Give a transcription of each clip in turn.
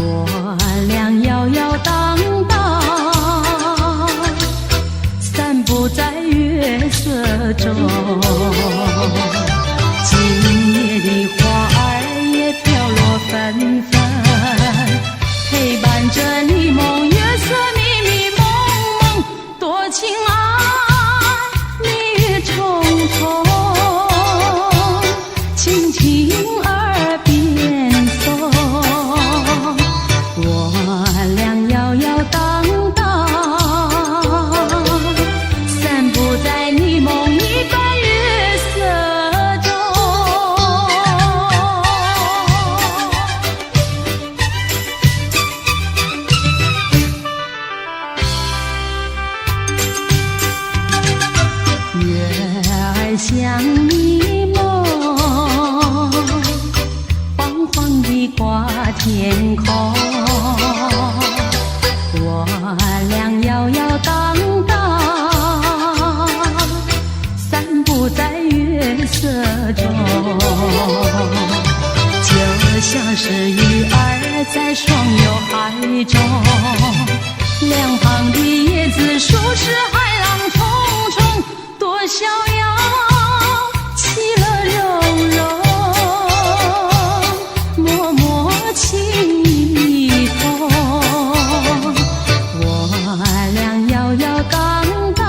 我俩摇摇荡荡，散步在月色中。今夜的花儿也飘落纷纷，陪伴着你梦，月色迷迷蒙蒙，多情爱蜜月重重，轻轻耳边送。我俩摇摇荡荡，散步在你梦一般月色中。月儿像你梦，晃晃地挂天空。我俩摇摇荡荡，散步在月色中，就像是鱼儿在双游海中，两旁的椰子树是海浪冲冲，多逍遥，其乐融融，脉脉情意通。我俩摇摇荡荡，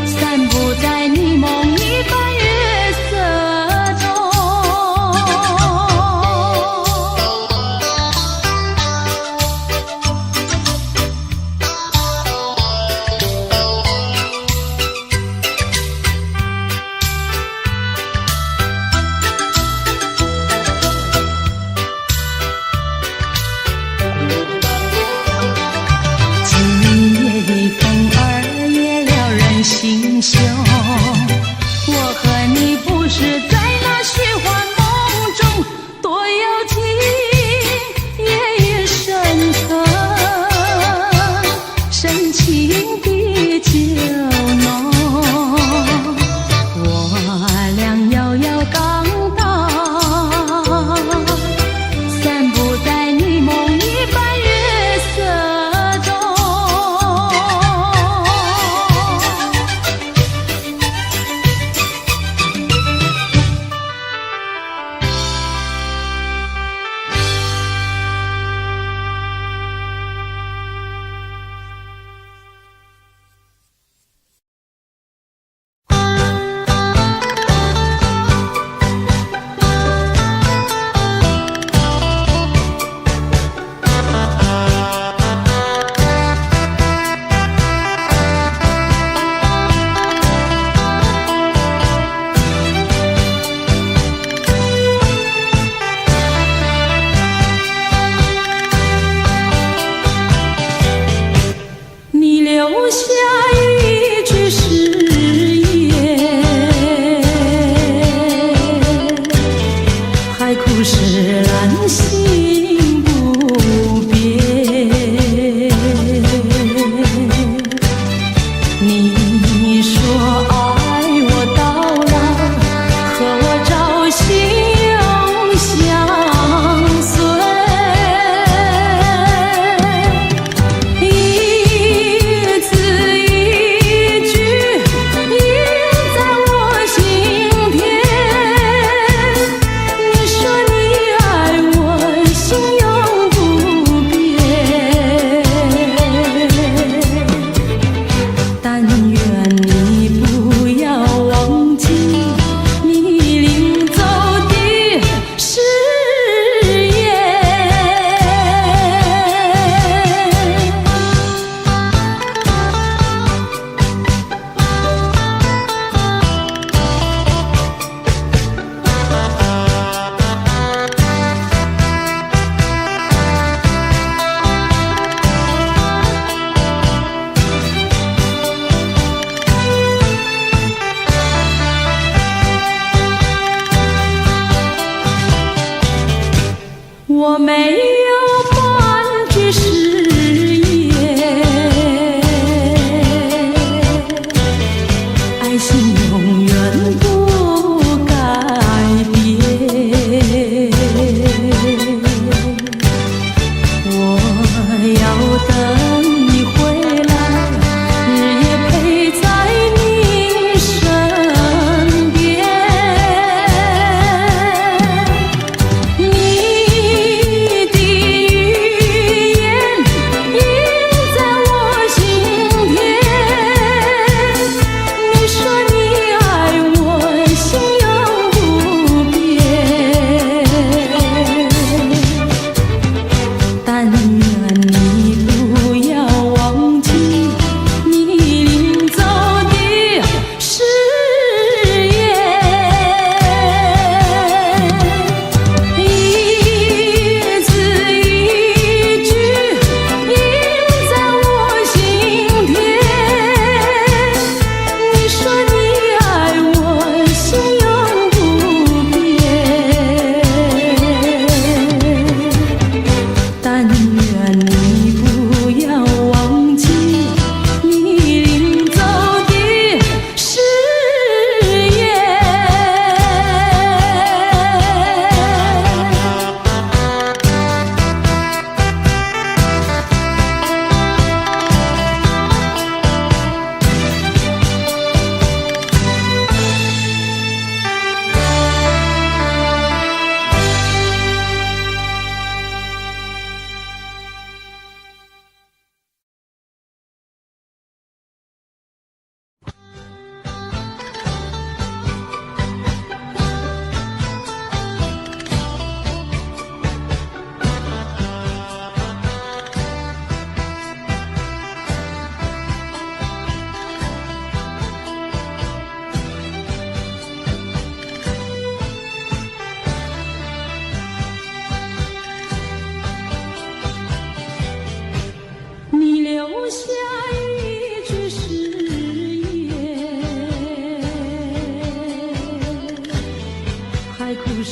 散步在你梦一般月色中。心胸，我和你不是在那虚幻梦中，多有情，夜夜深层，深情的酒浓。我俩摇摇荡荡，散步在你梦一般月色中。留下一句誓言，海枯石烂心不变。你说爱我到老，和我朝夕永相随。你说你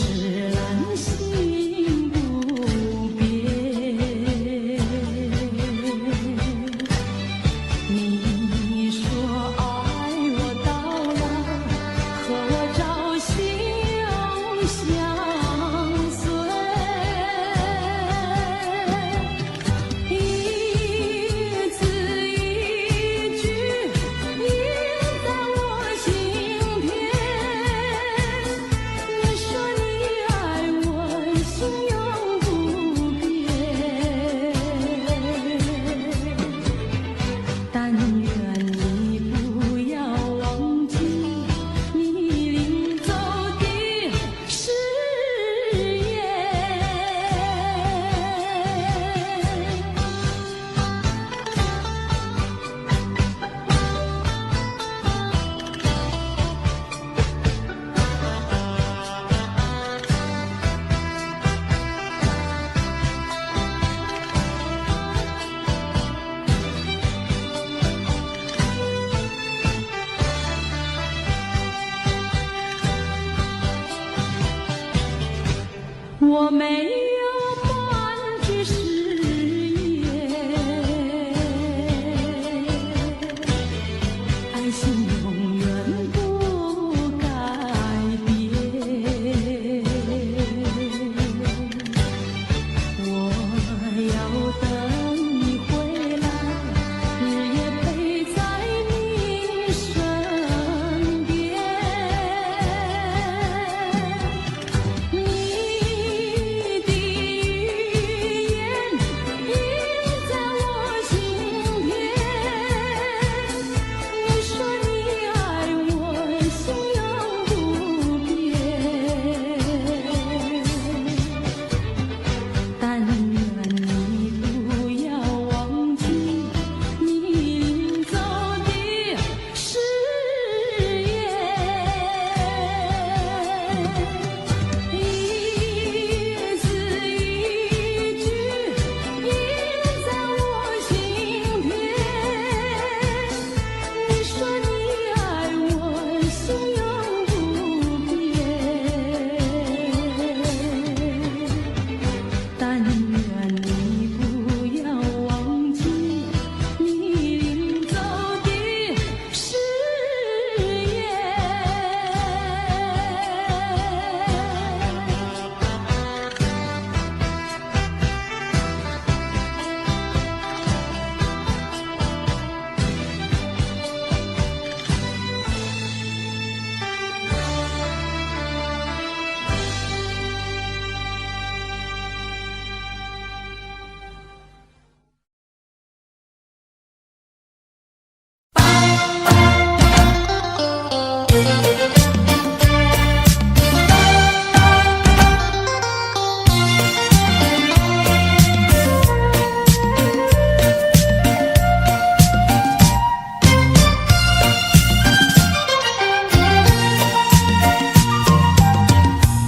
是兰心不变。你说爱我到老，和我朝夕相随。一字一句印在我心田。你说你爱我，心永不变。但愿你不要忘记你临走的誓言。我没有半句誓言，爱情永远不改变。我要等你回来，日夜陪在你身边。你的语言印在我心田。你说你爱我，心永不变。但愿你不要忘记你临走的誓言。一字一句印在我心田。你说你爱我，心永不变。但愿你不要忘记你临走的誓言。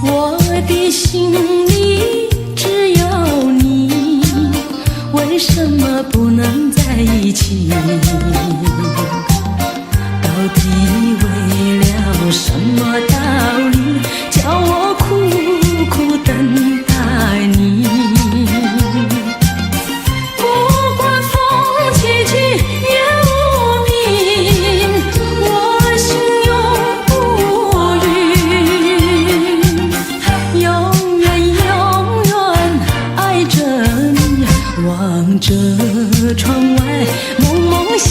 我的心里只有你，为什么不能在一起？到底为了什么道理，叫我苦苦等待你？不管风起起夜无明，我心永不渝。永远永远爱着你，望着窗外蒙蒙星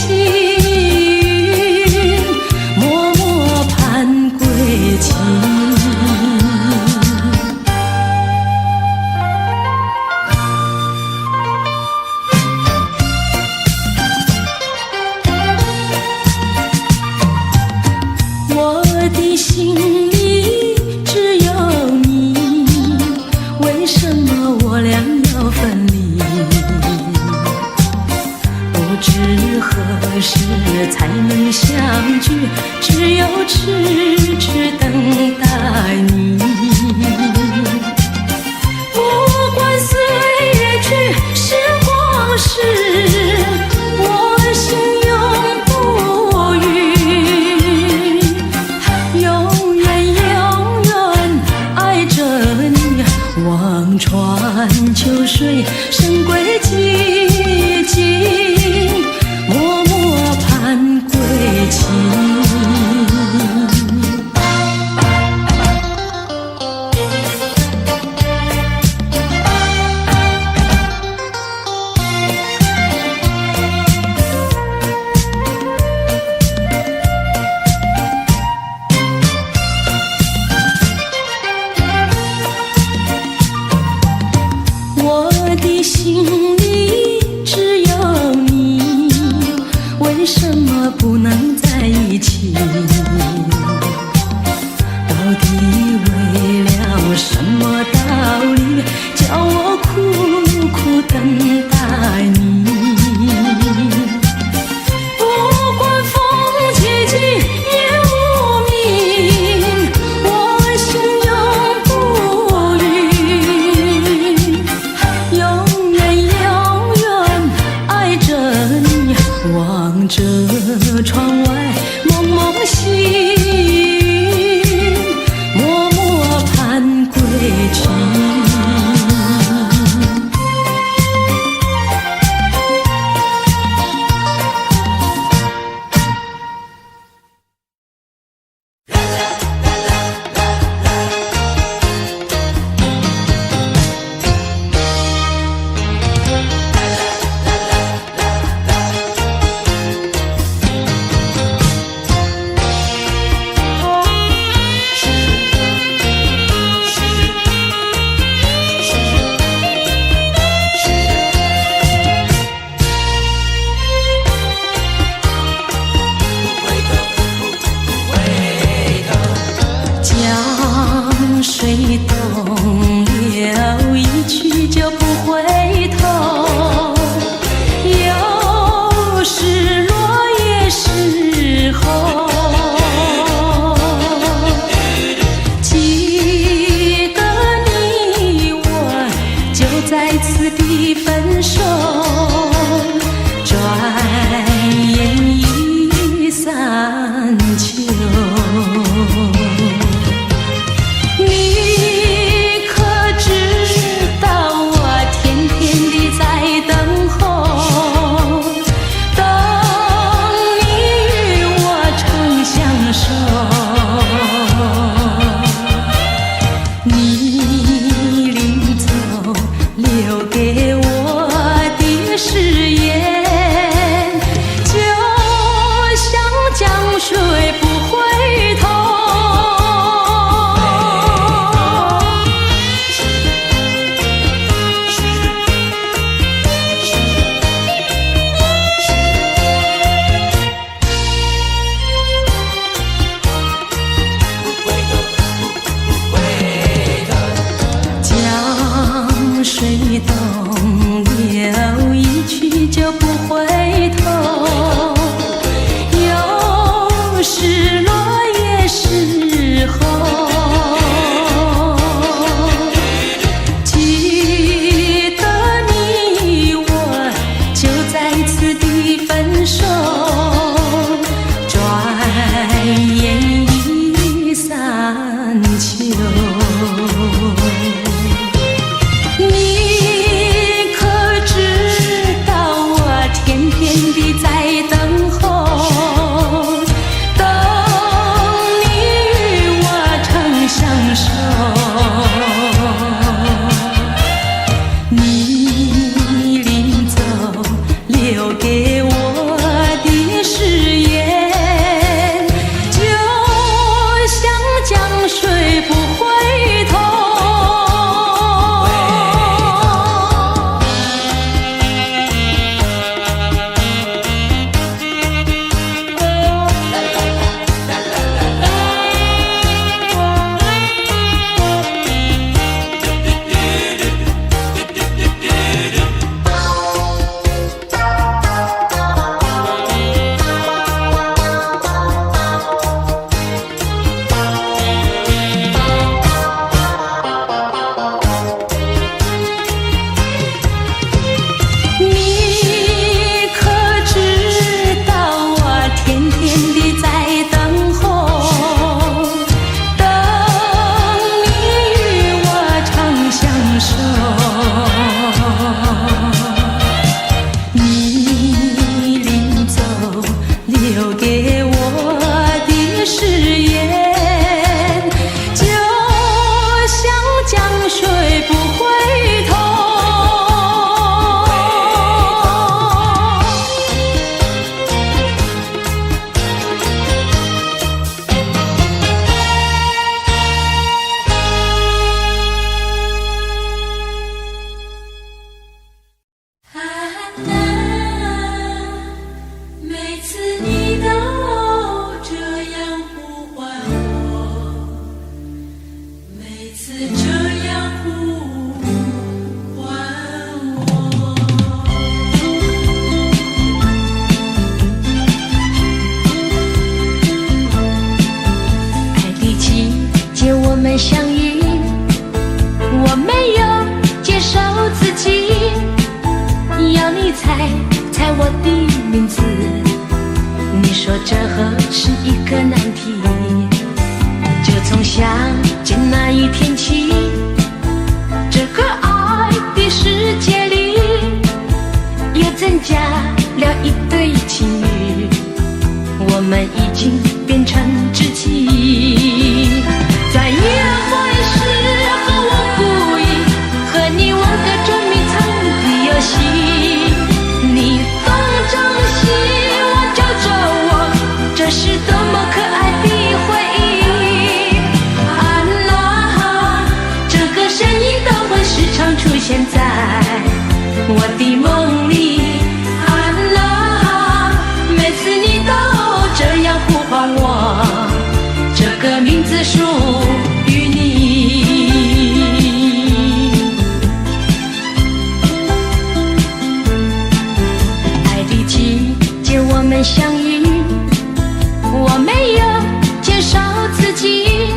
望穿秋水，神归寂静，默默盼归期。我的心里只有你，为什么不能在一起？到底为了什么道理，叫我苦苦等待你？不管风起起夜无明，我心永不渝，永远永远爱着你，望着窗外蒙蒙细雨，默默盼归去。江水东流，一去就不回头。有时落叶时候，几个你我就在此地分手，转眼已散秋。你可知道我天天地在等候，等你与我长相守。你临走留给我的誓言，就像江水不回头。我的名字，你说这何是一个难题？就从相见那一天起，这个爱的世界里又增加了一对情侣，我们已经变成知己。在约会时候，我故意和你玩个捉迷藏的游戏，你东张西望找着我，这是多么可爱的回忆。啊啦，这个声音都会时常出现在我的梦里。啊啦，每次你都这样呼唤我，这个名字属于你。爱的季节我们相遇，我没有介绍自己，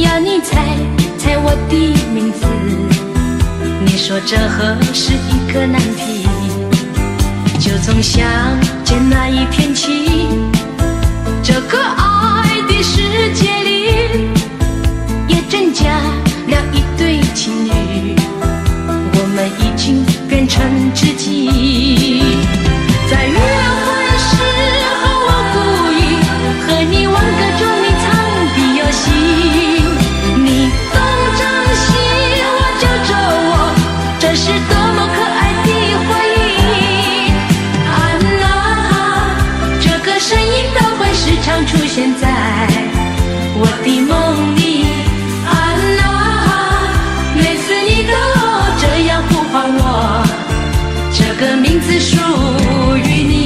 要你猜猜我的名字，你说这何是一个难题？就从相见那一天起，这个爱的世界里也增加了一对情侣，我们已经变成知己。在约会时候，我故意和你玩个捉迷藏的游戏，你东张西望找着我，这是多么可爱的回忆。啊啦，这个声音都会时常出现在我的梦里。啊啦，每次你都这样呼唤我，这个名字属于你。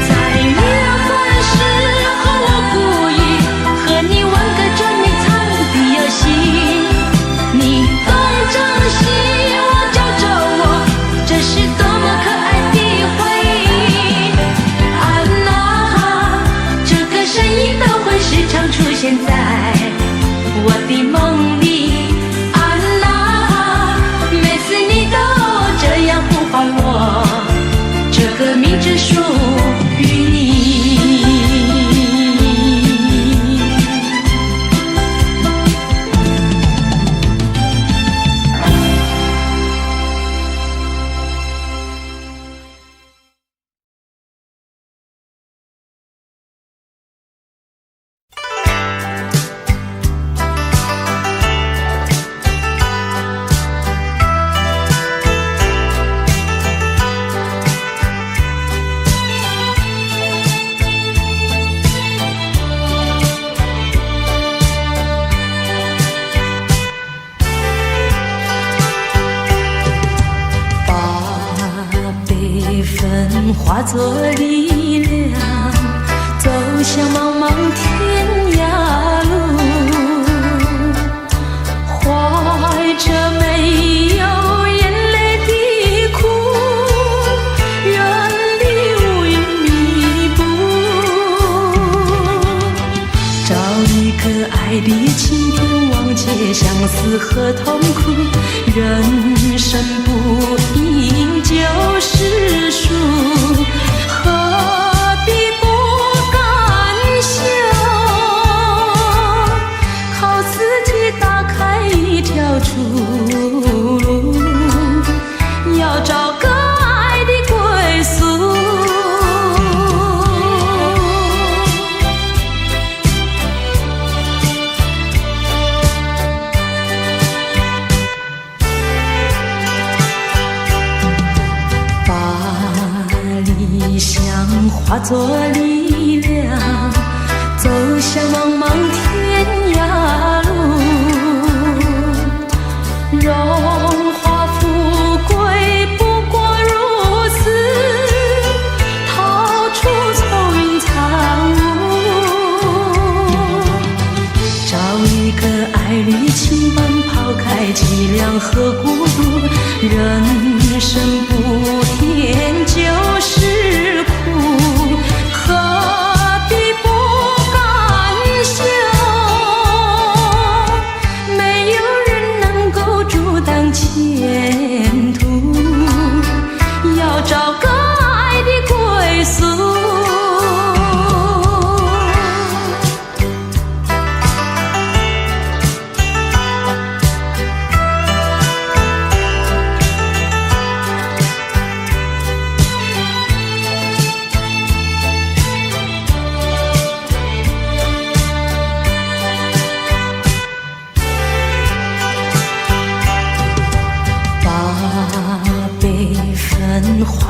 在约会时候，我故意和你玩个捉迷藏的游戏，你东张西望找着我，这是多么可爱的回忆。啊啦，这个声音都会时常出现在我的梦里。啊啦，每次你都这样呼唤我，这个名字属于你。化作力量，走向茫茫天涯路，怀着没有眼泪的苦，远离乌云密布，找一个爱的晴天，忘记相思和痛苦，人生不应就是输，何必不甘休？靠自己打开一条出路，要找个爱的归宿。化作力量，走向茫茫天涯路，荣华富贵不过如此，逃出丛林苍雾，找一个爱侣倾伴，抛开凄凉和孤独，人生不甜就是苦。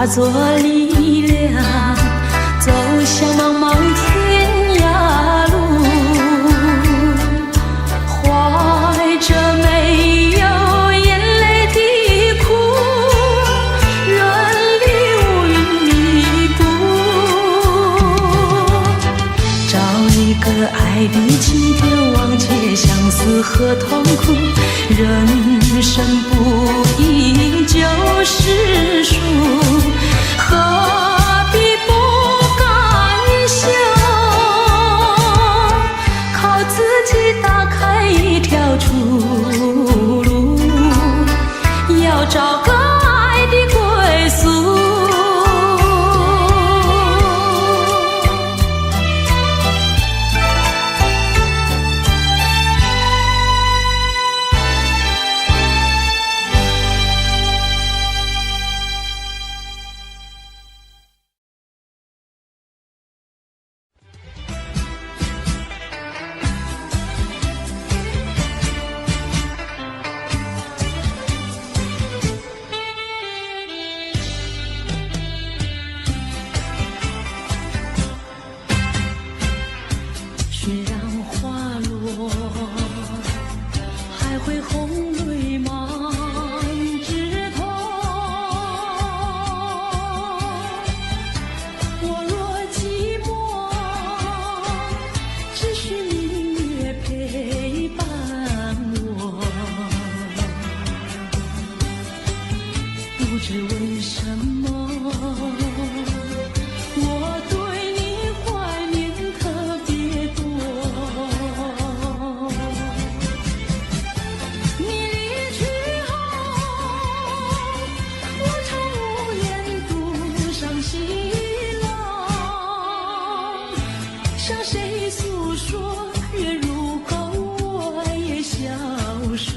化作力量，走向茫茫天涯路，怀着没有眼泪的苦，人力无云弥补，找一个爱的起点，忘却相思和痛苦，人生不应就是输，何必不甘休？靠自己打开一条出路，要找个爱的归宿。虽然花落，还会红泪满枝头。我若寂寞，只需明月陪伴我。不知为什么，我对你怀念特别多。你离去后，我常无言独上西浪，向谁诉说？月如钩，我也消瘦。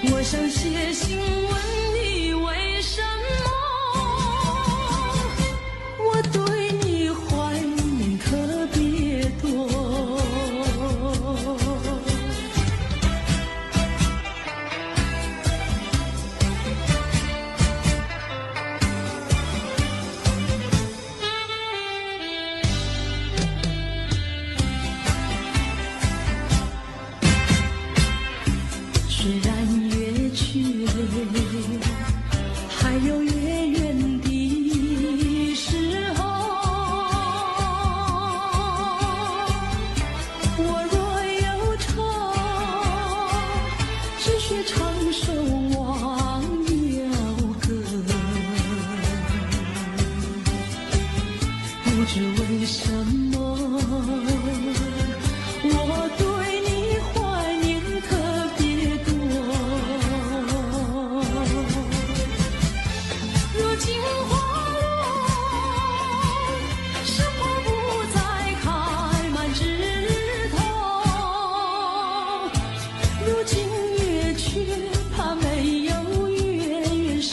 我想写信问你为什么，我对你怀念特别多。虽然月去，还有月圆的时候。我若忧愁，只需唱首忘忧歌。不知为什么，我对你怀念特别多。如今花落，生活不再开满枝头。如今月缺，怕没有月圆时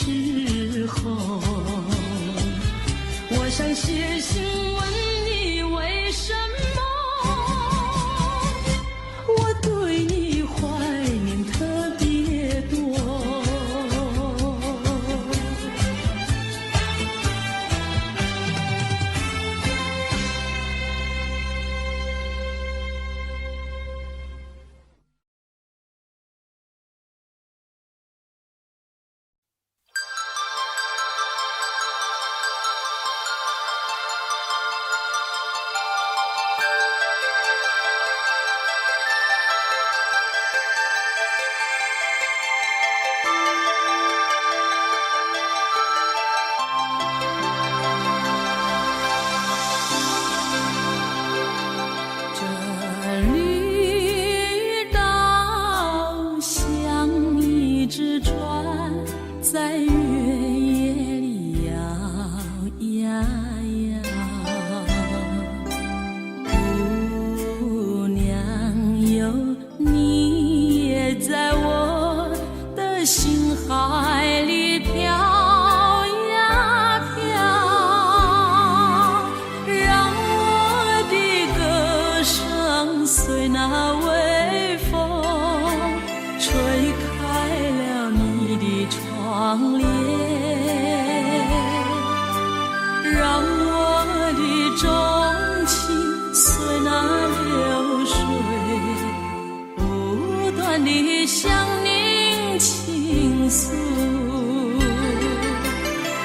候。我想写信问你为什么，我对你怀念特别多。这绿岛像一只船，在月夜里摇呀摇。姑娘哟，你也在我的心海里飘呀飘，让我的歌声随那微风吹开了你的窗帘。钟情随那流水，不断地向您倾诉。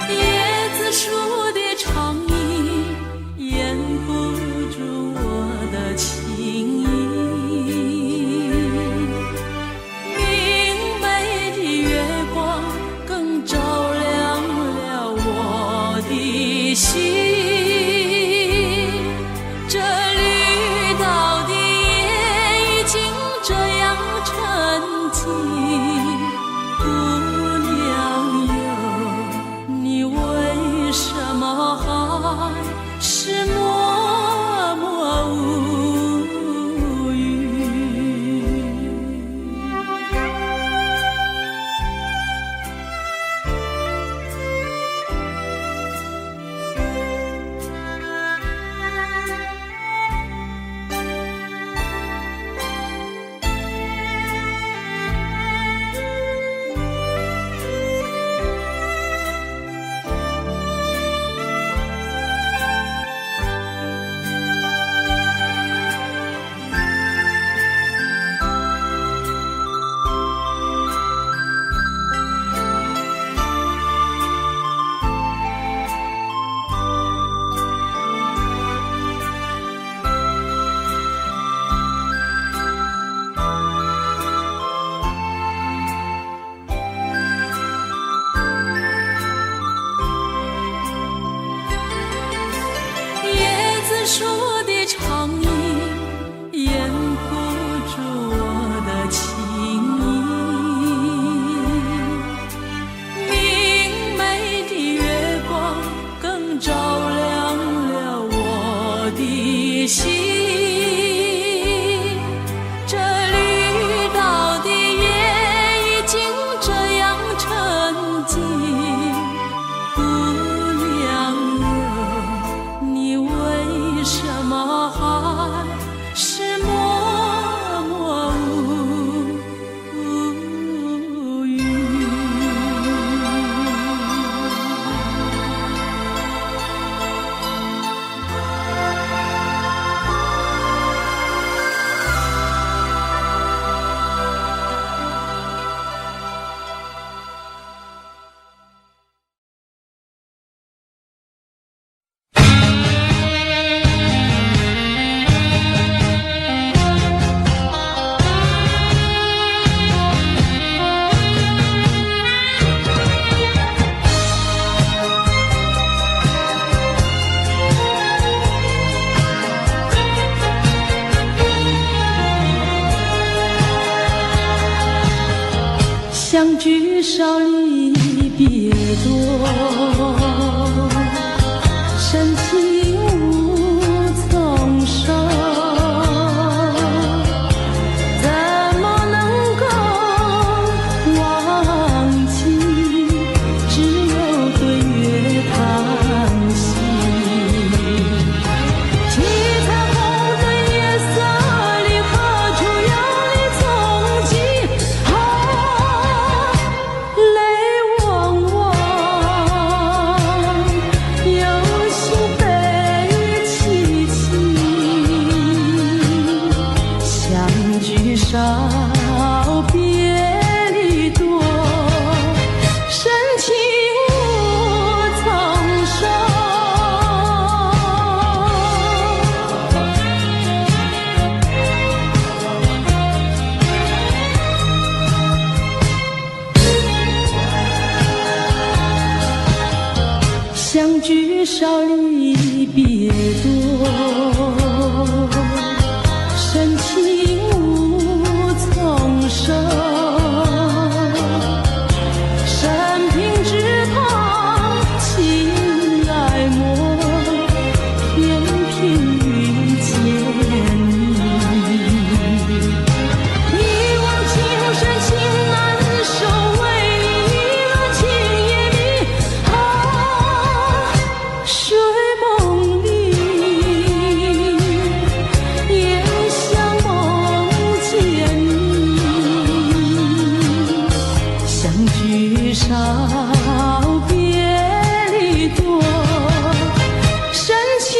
叶子树的长影掩不住我的情意，明媚的月光更照亮了我的心。这绿岛的夜已经这样沉寂，姑娘哟，你为什么还是默默无语？树的长影掩不住我的情意，明媚的月光更照亮了我的心。这绿岛的夜已经这样沉寂，姑娘哟，你为什么还是默默无语？相聚少离别多，深情无从说，怎么能够忘记？只有对月叹息。七彩虹的夜色里，何处有你踪迹？泪汪汪，有心悲戚戚，相聚少，别离多，深情无从说。相聚少离别多，深情无从说。生平只盼情爱莫，偏偏遇见你。一往情深情难收，为你一轮情也迷。睡梦里也想梦见你，相聚少，别离多，深情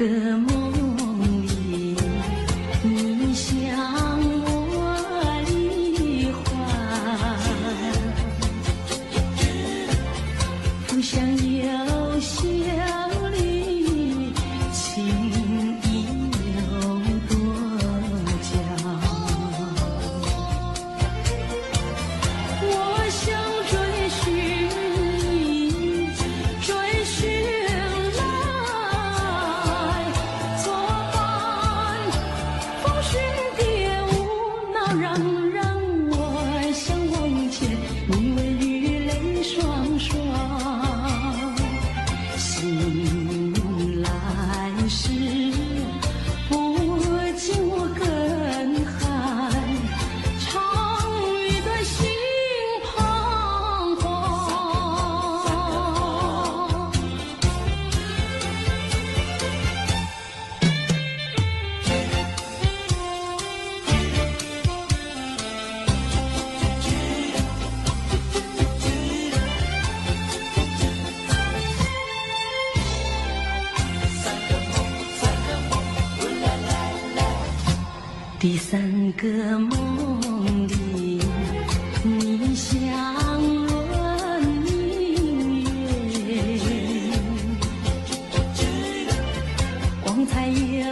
梦里，你向我离怀，不想有笑里情意有多娇。我想追寻你，追寻来，作伴风雪蝶舞，闹嚷嚷我想忘却，你为雨泪双双。醒来时，不禁我更寒，长雨的心彷徨。第三个梦里，你像轮明月，光彩有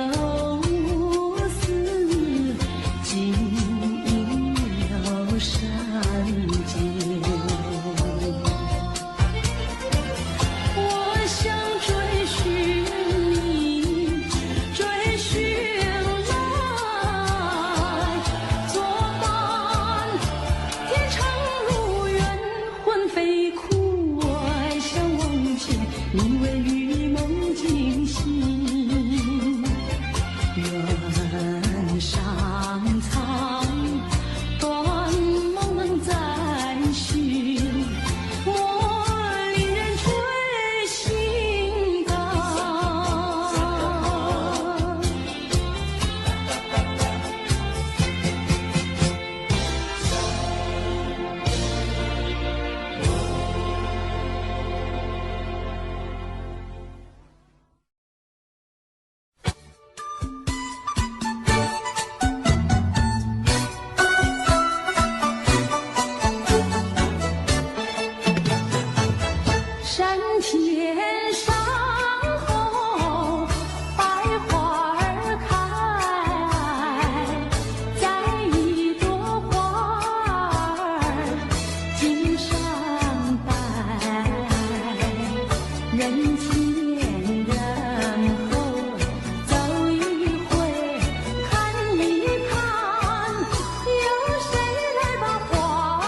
丝，晶莹有闪结。我想追寻你，追寻作伴天长如愿，魂飞哭，我想忘却，你为玉梦惊醒。原上苍，断茫茫再续，我令人追心肝。山前山后百花儿开，在一朵花儿襟上戴，人前人后走一回，看一看，有谁来把花儿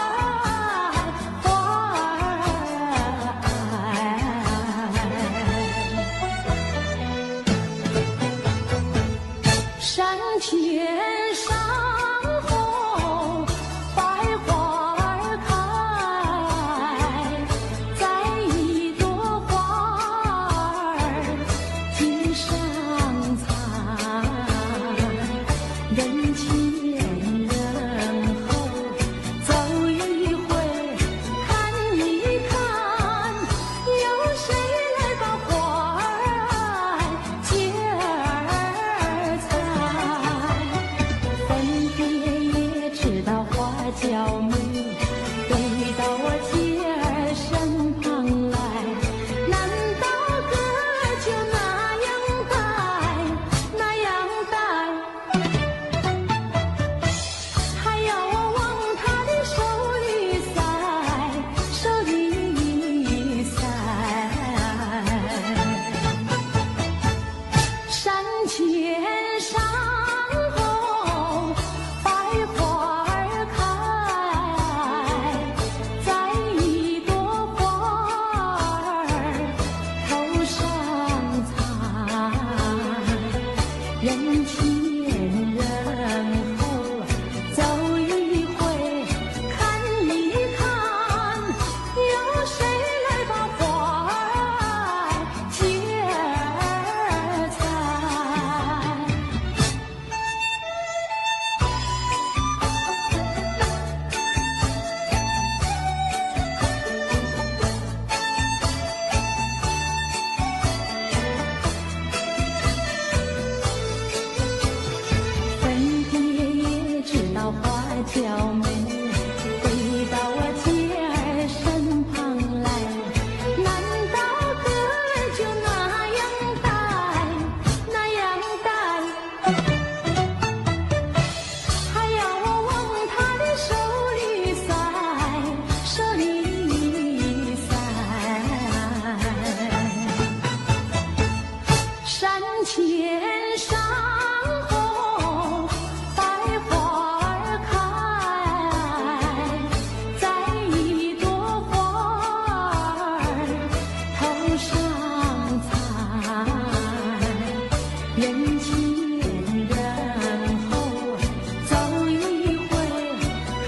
山前山后百花儿开，在一朵花儿襟上采，人前人后走一回，看一看，有谁来把花儿接儿采。分别也知道花娇美，飞到我姐儿身旁来，难道哥就那样戴，那样戴？还要我往他的手里塞，手里塞。山前山后百花儿开，在一朵花儿头上采，人前人后走一回，看一看，有谁来把花儿接儿采。前山后百花儿开，在一朵花儿头上采，人前人后走一回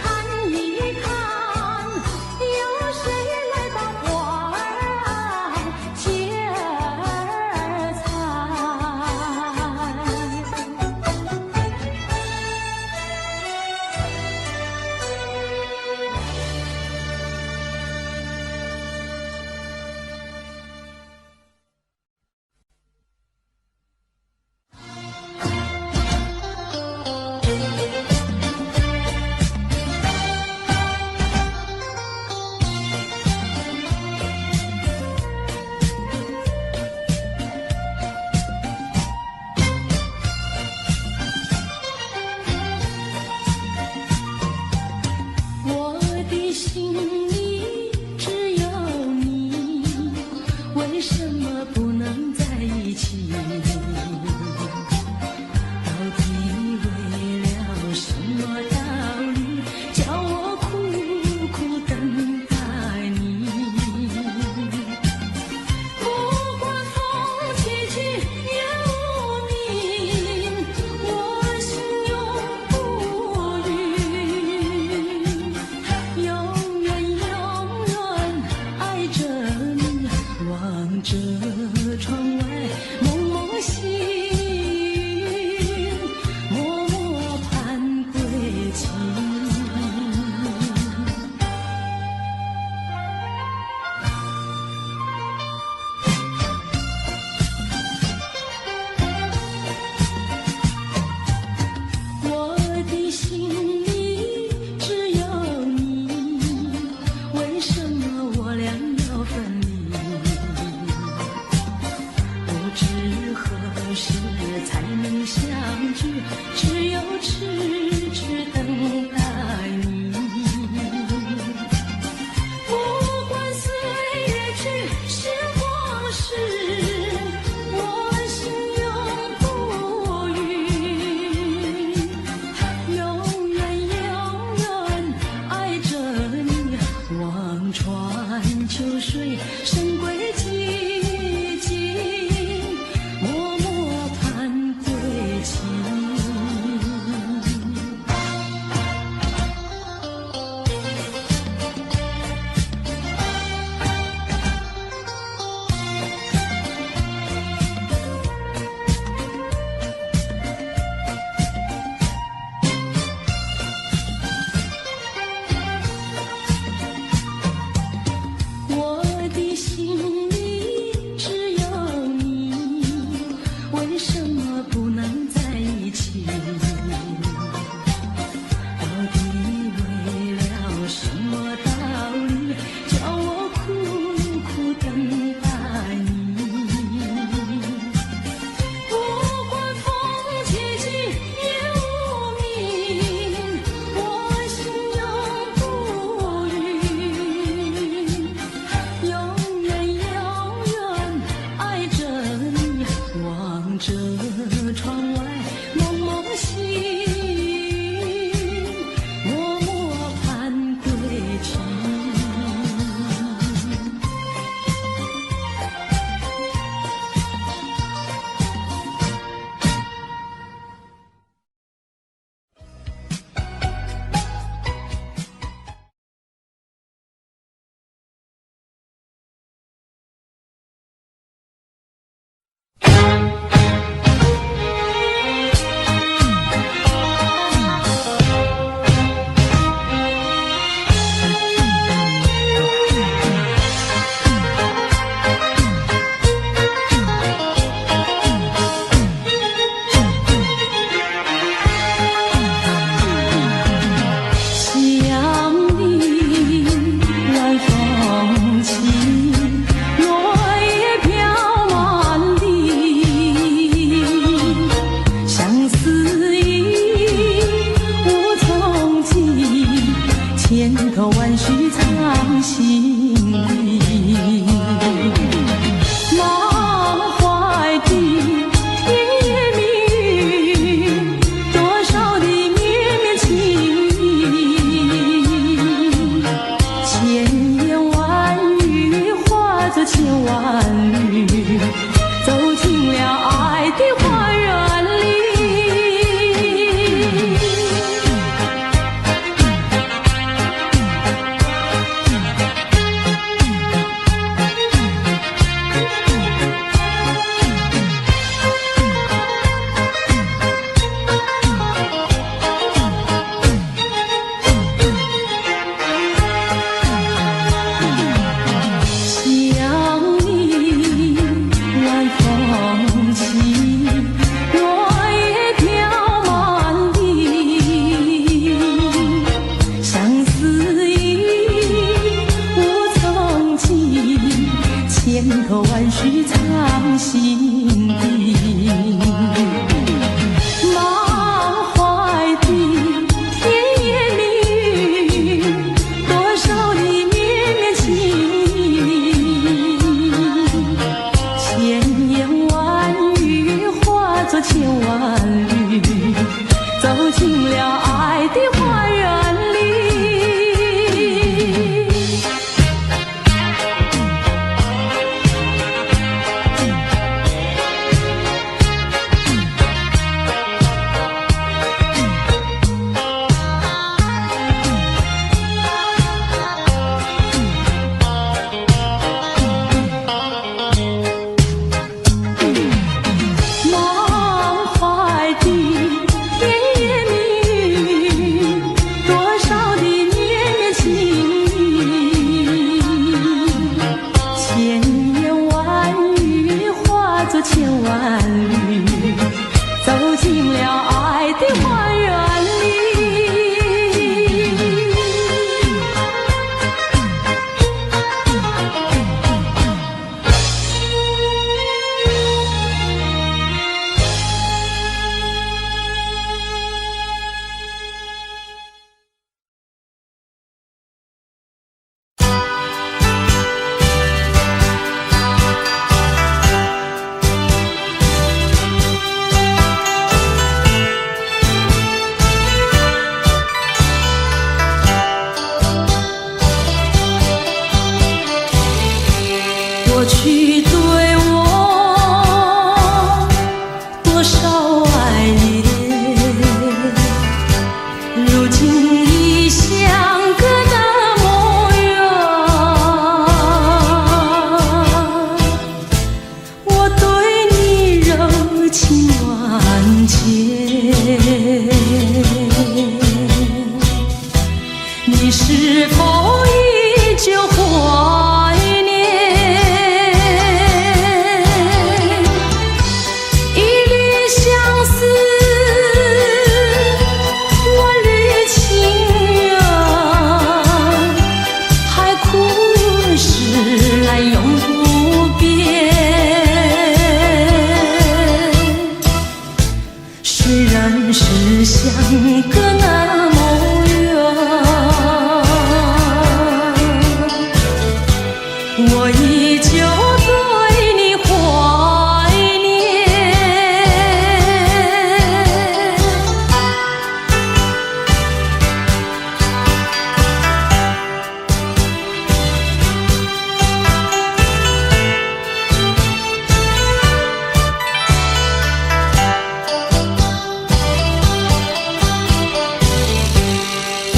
看一看，有谁来把花儿接儿采。我的心里只有你，为什么不能在一起？到底为了什么道理，叫我苦苦等待你？不管风起起雨无名，我心永不渝。永远永远爱着你，望着窗外蒙蒙细雨，默默盼归期。我的心里只有你，为什么我俩要分离？不知何时才能相聚，只有痴痴等待你。不管岁月去，时光逝，我心永不渝。永远永远爱着你，望穿秋水，深归寂静，默默盼归期。我的心里只有你，为什么不能在一起？到底为了什么道理，叫我苦苦等待你？不管风起起雨无名，我心永不渝。永远永远爱着你，望着窗外蒙蒙细作千万缕，走进了爱的花园里。千万缕，走进了爱的花园里。过去对我多少爱恋，如今已相隔那么远。我对你柔情万千，你是否依旧怀念？虽然是相隔那么远，我依旧对你怀念。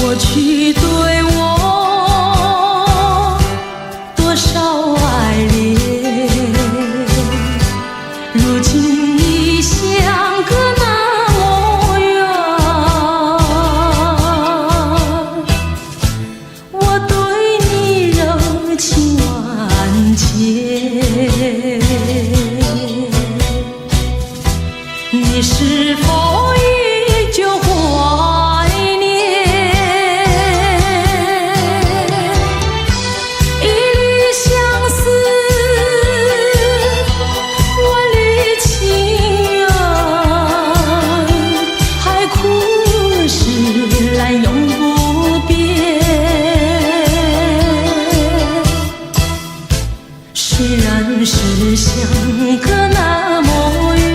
过去对我多少爱恋，如今已相隔那么远。我对你柔情万千，你是否依旧怀念？虽然是相隔那么远，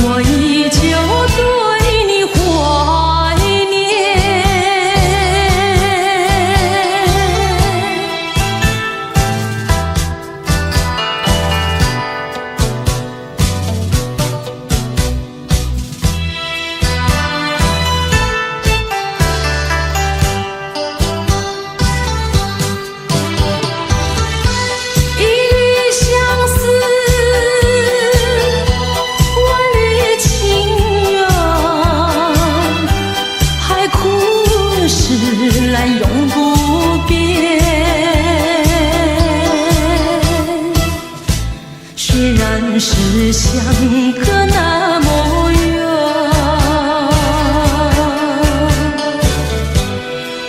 我依旧对你怀念。来永不变。虽然是相隔那么远，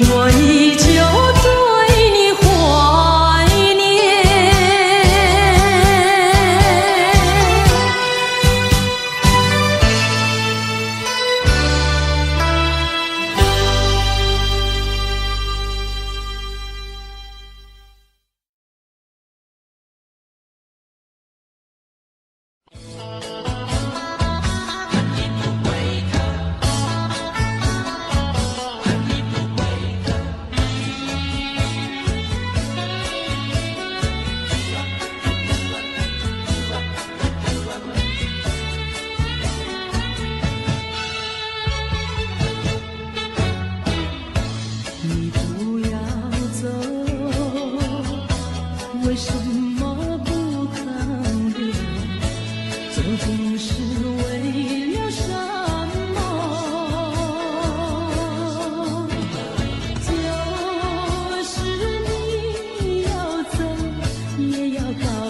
我依旧。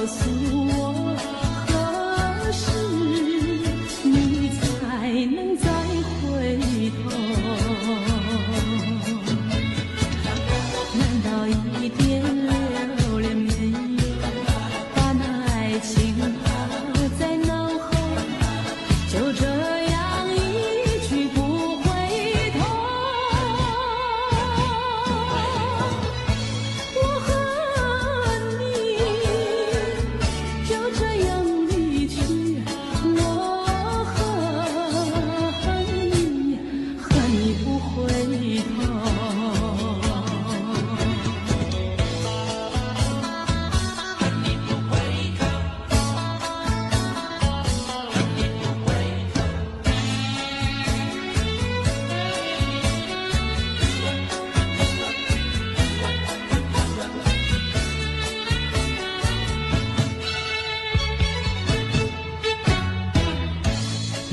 诉我，何时你才能再回头？难道一点留恋没有，把那爱情抛在脑后，就这样一去不回头？我恨你，就这样离去。我恨你，恨你不回头。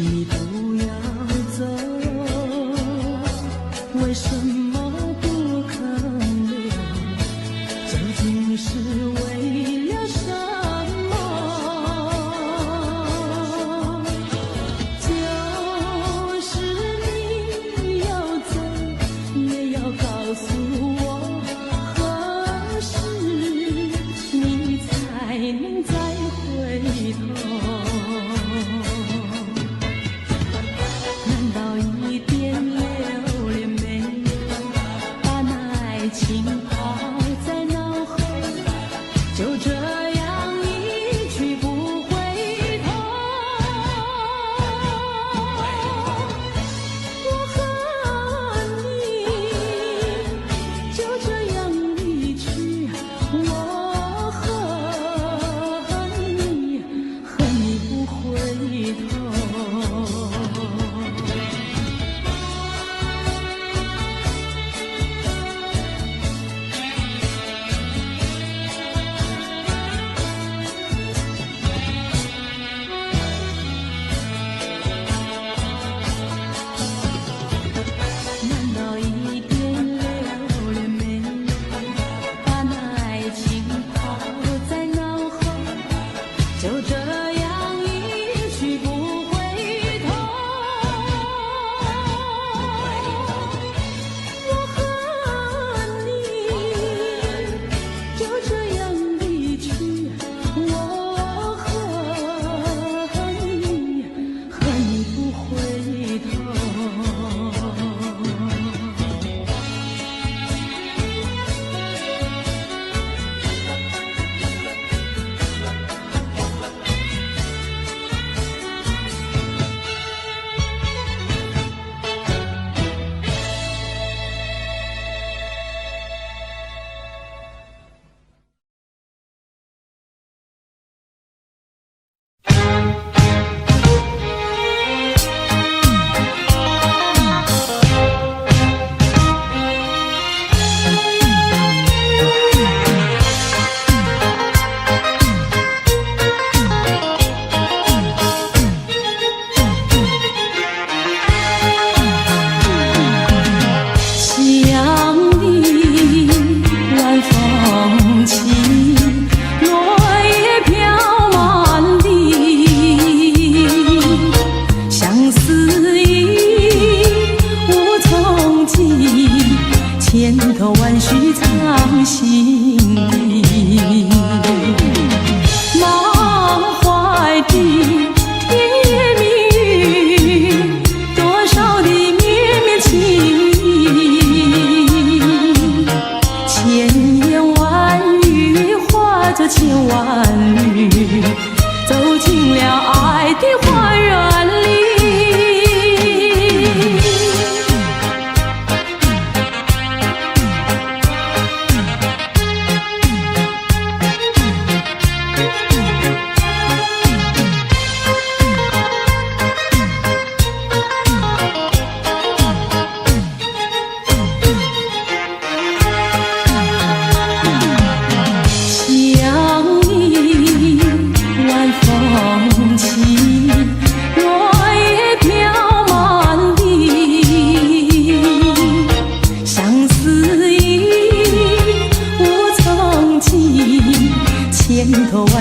你不要走，为什么不肯留？究竟是为了什么？就是你要走，也要告诉我，何时你才能再回头？难道一点留恋没有，把那爱情抛在脑后，就这样一去不回头？我恨你，就这样离去。我恨你，恨你不回头。难道一点留恋没有，把那爱情抛在脑后，就这样一去不回头？我恨你，就这样离去。我恨你，恨你不回头。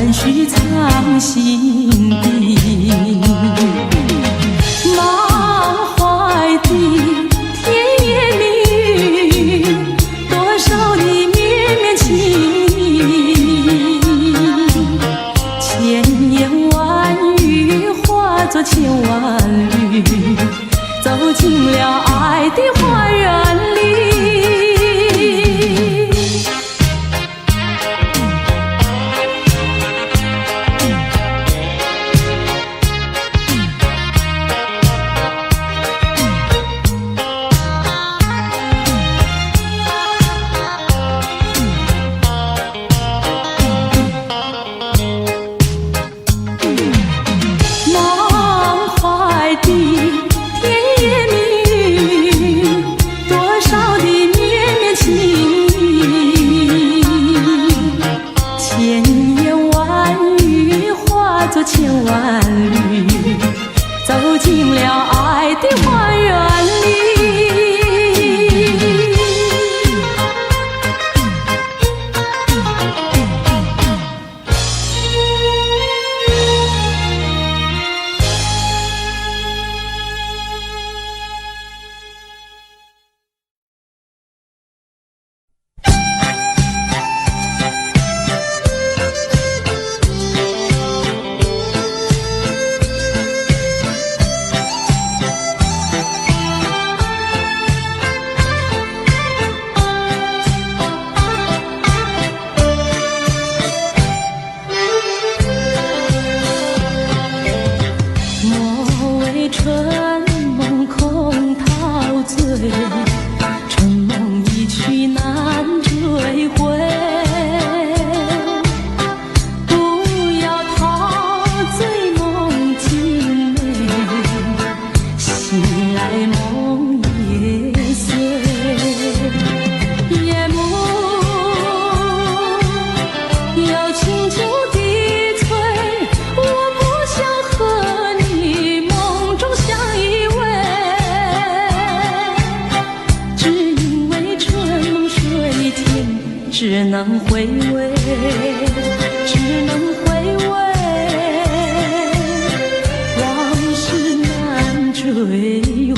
暂须藏心底。满怀的甜言蜜语，多少的绵绵情意，千言万语化作千万缕，走进了爱的花园里。千万缕走进了爱的花园里。春梦空陶醉，春梦一去难追回。不要陶醉梦境美，醒来梦也碎。夜幕又轻轻地催，我不想和你梦中相依偎，只因为春梦水天，只能回味，只能回味，往事难追回。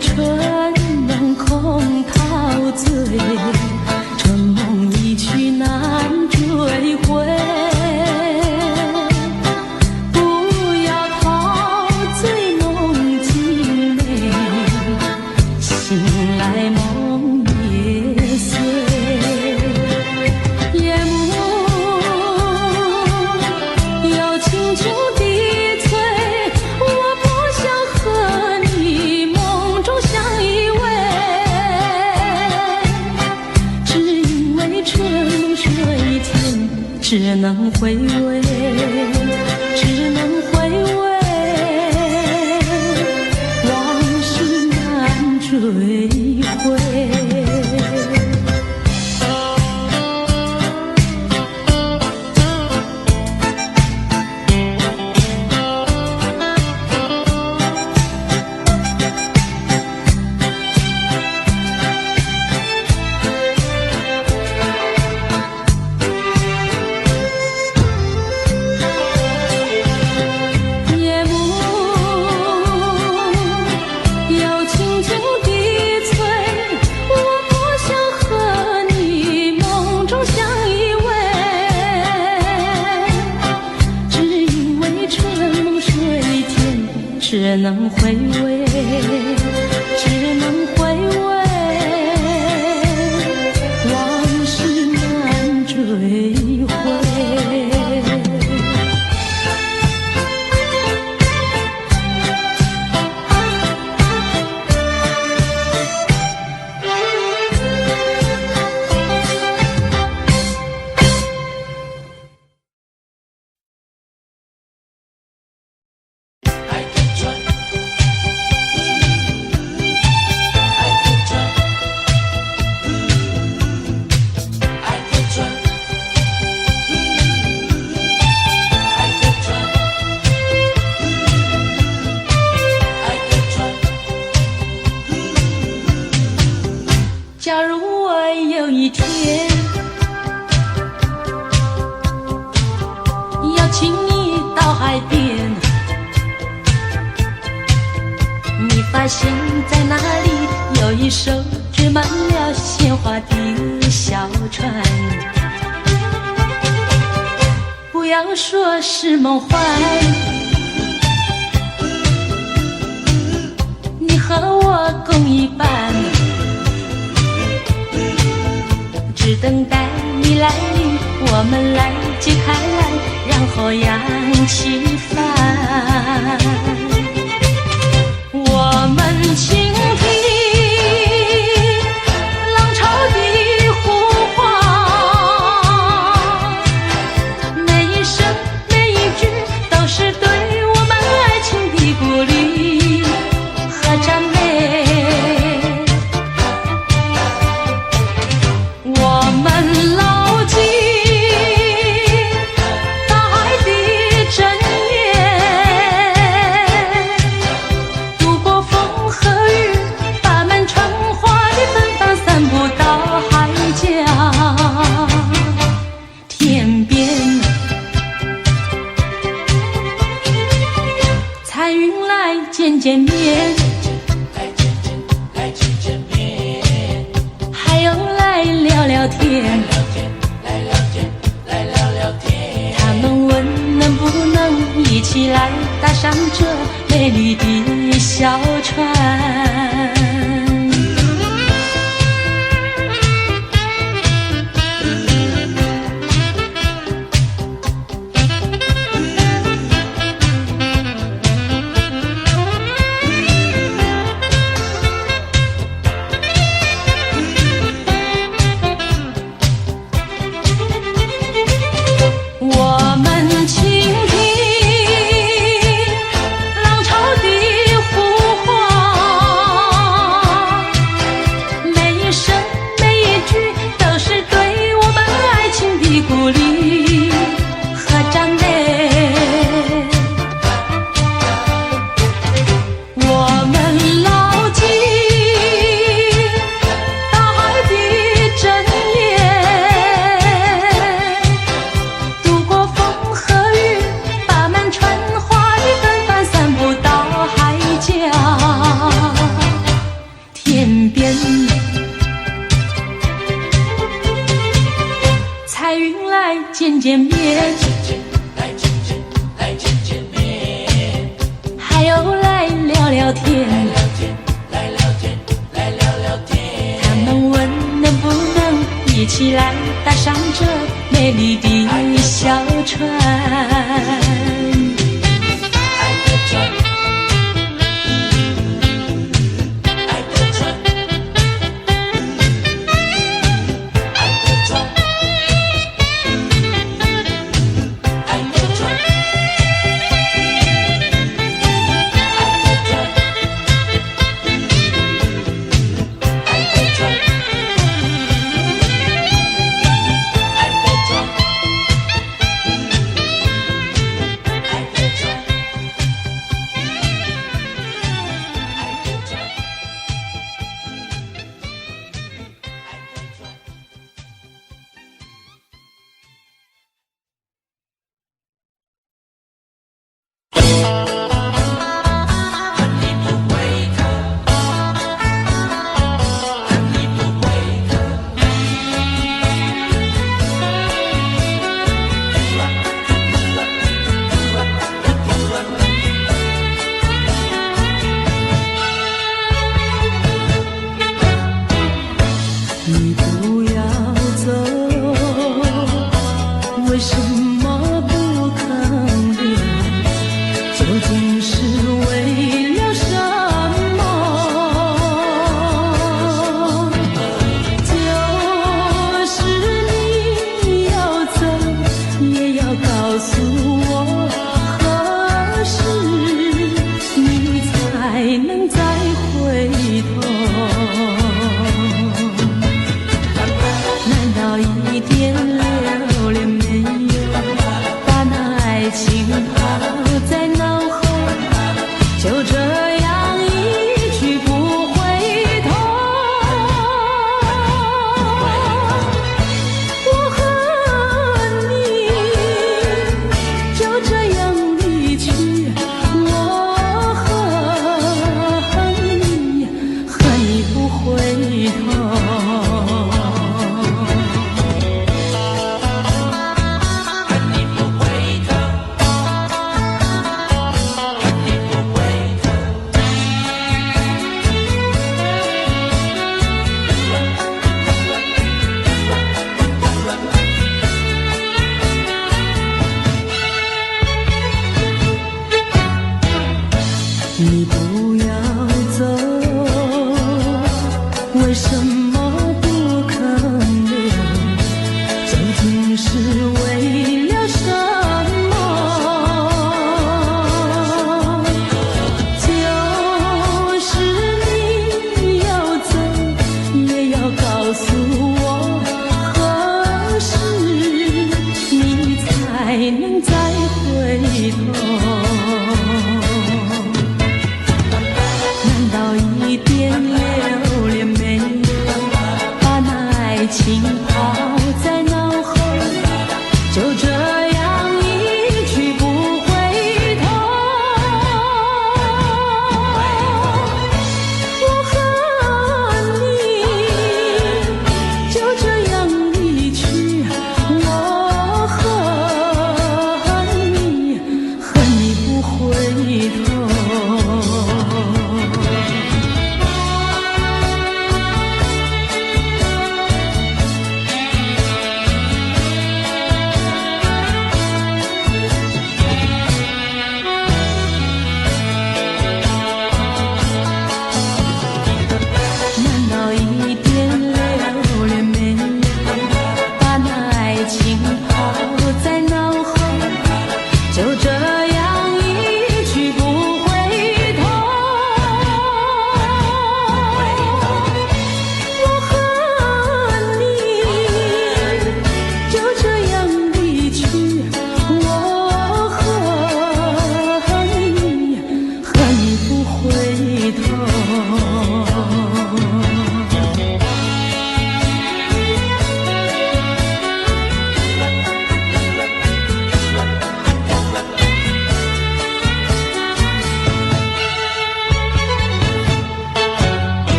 春梦空陶醉，春梦一去难追回。不要陶醉梦境美，醒来梦也碎。夜幕又轻轻地催，我不想和你梦中相依偎，只因为春梦水天，只能回味，只能回味，往事难追回。只能回味，只能回味，往事难追回。一天，邀请你到海边。你发现在那里有一艘织满了鲜花的小船，不要说是梦幻，你和我共一半，只等待你来临，我们来揭开来，然后扬起帆。我们倾听浪潮的呼唤，每一声每一句都是对我们爱情的鼓励和赞美。我们牢记大海的真见面，还有来聊聊天，他们问能不能一起来搭上这美丽的小船。见面，还有来聊聊天，他们问能不能一起来搭上这美丽的小船。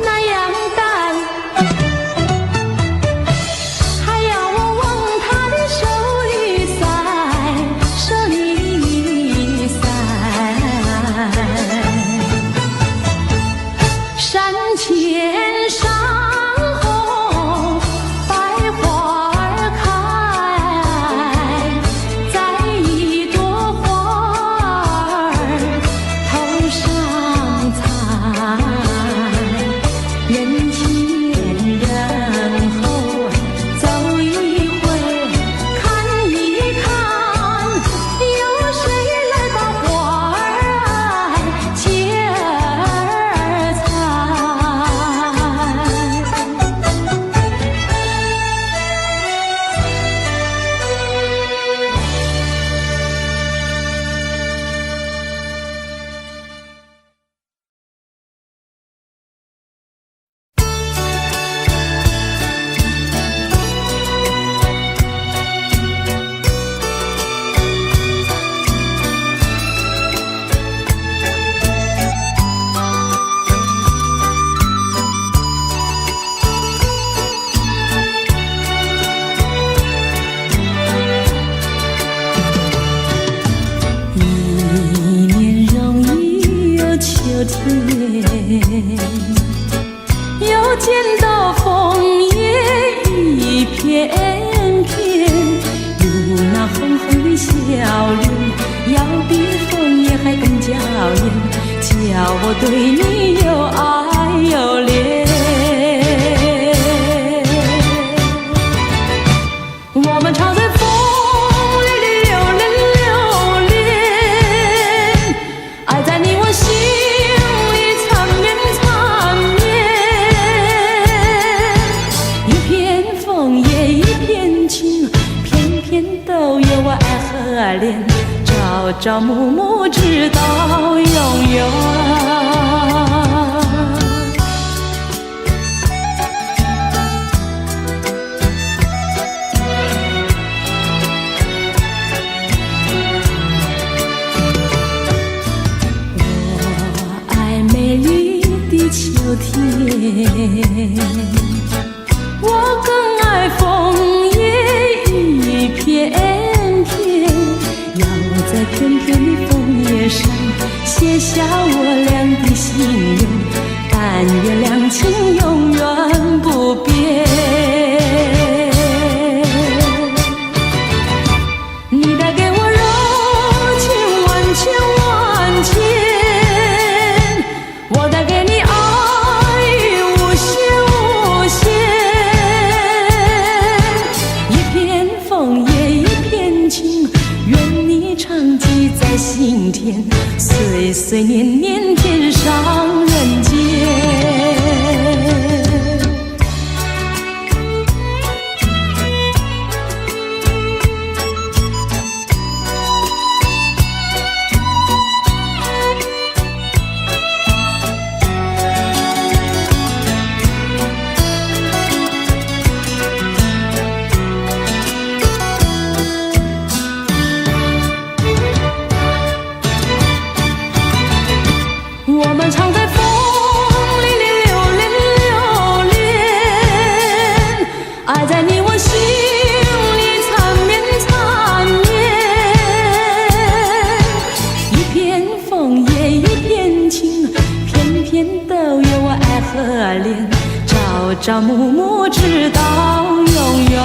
那样待。怜，朝朝暮暮直到永远。秋天，我更爱枫叶一片片，要在片片的枫叶上写下我俩的心愿，但愿两情永远不变。你带给我柔情万千万千，我带给你心田，岁岁年年天上人间。我们常在风里流连流连，爱在你我心里缠绵缠绵。一片枫叶一片情，片片都有我爱和怜，朝朝暮暮直到永远。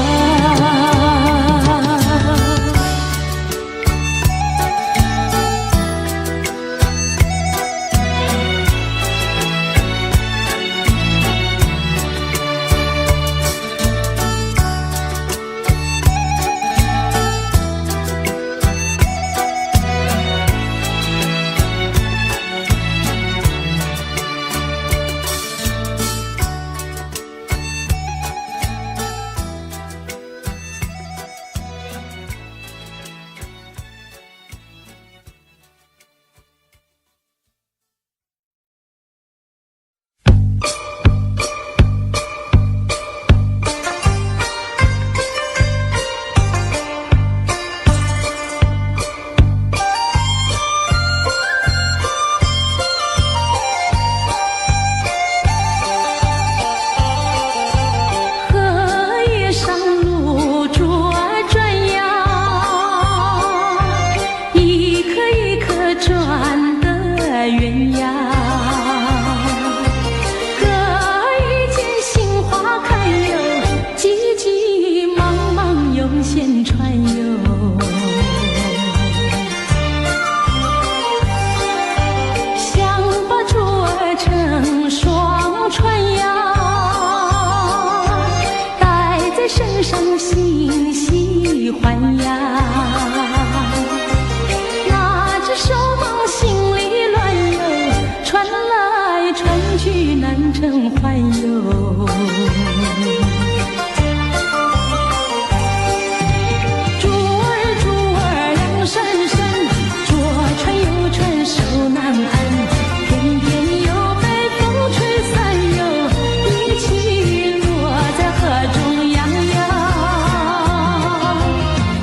河中洋洋，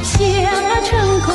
谢了城口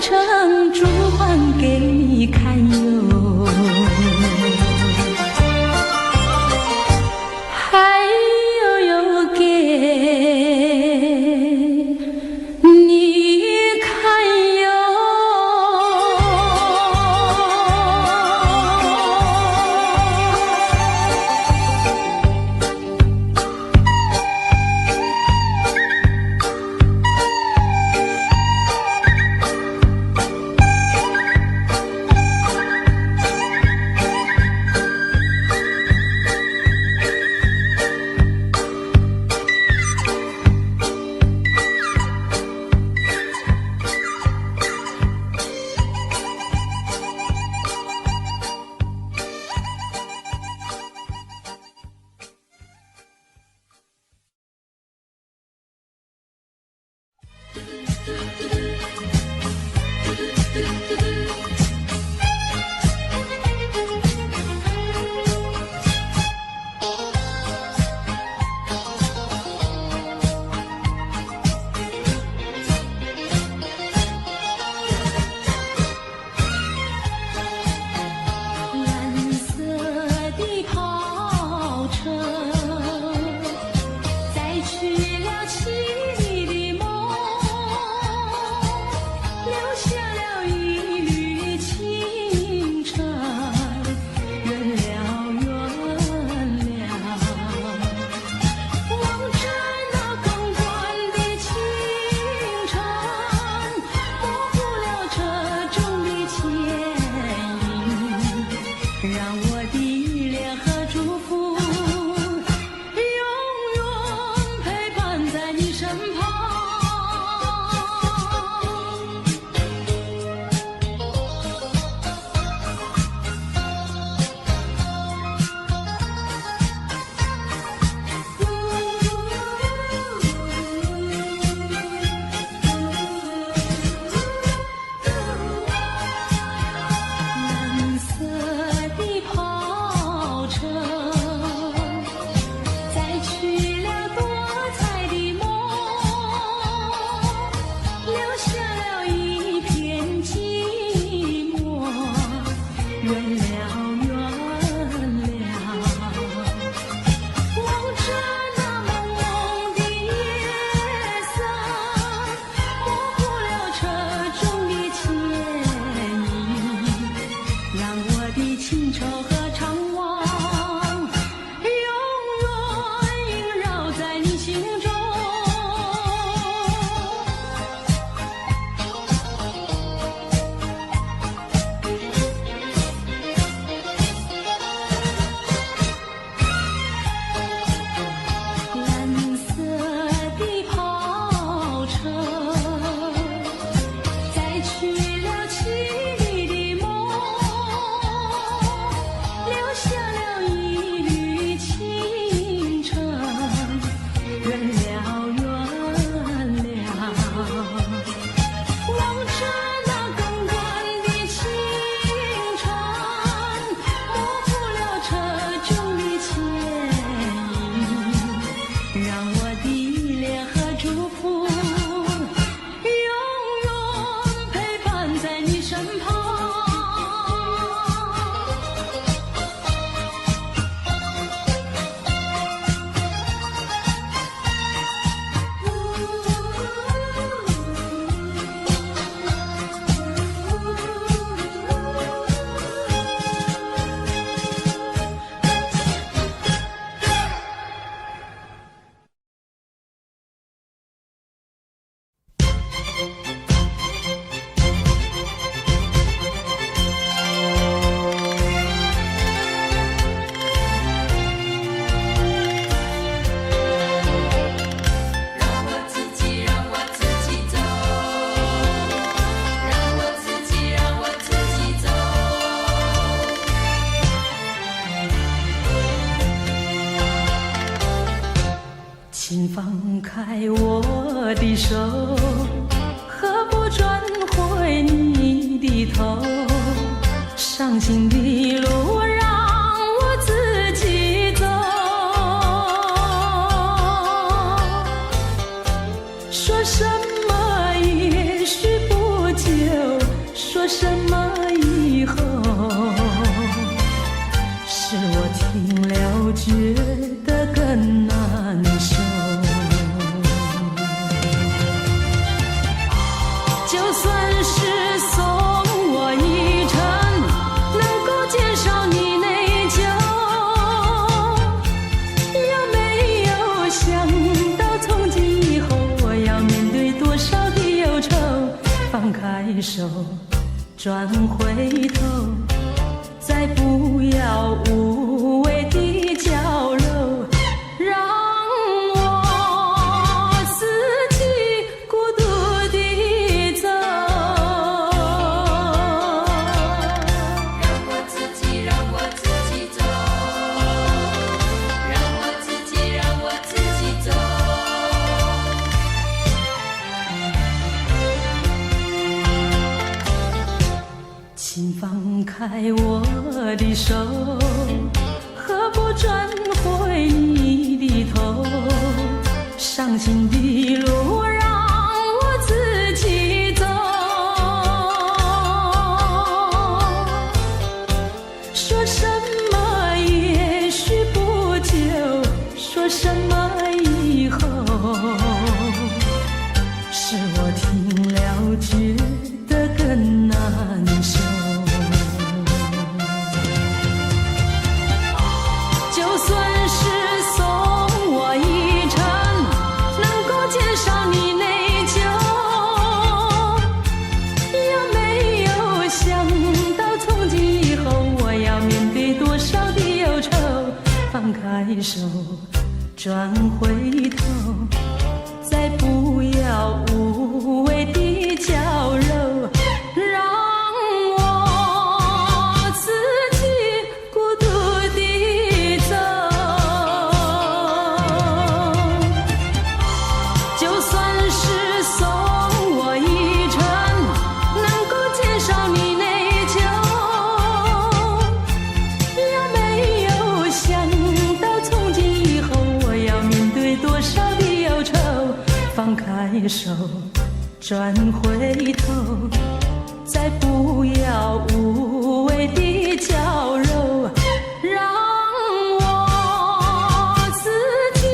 成珠换给你看哟，还有给你看哟。请放开我的手，何不转回你的头？伤心的路让我自己走，说什么也许不久。得更难受。就算是送我一程，能够减少你内疚，有没有想到从今以后我要面对多少的忧愁？放开手，转回头，再不要无谓的交流，让我自己孤独地走。让我自己走，让我自己走。请放开我的手，何不转回你的头？伤心的路让我自己走。说什么也许不久，说什么以后，是我听了觉得更难受。就算是送我一程，能够减少你内疚，有没有想到从今以后我要面对多少的忧愁？放开手，转回头，再不要无谓的交流，让我自己孤独地走。就算是送我一程，能够减少你内疚，有没有想到从今以后我要面对多少的忧愁？放开手，转回头，再不要无谓的交流，让我自己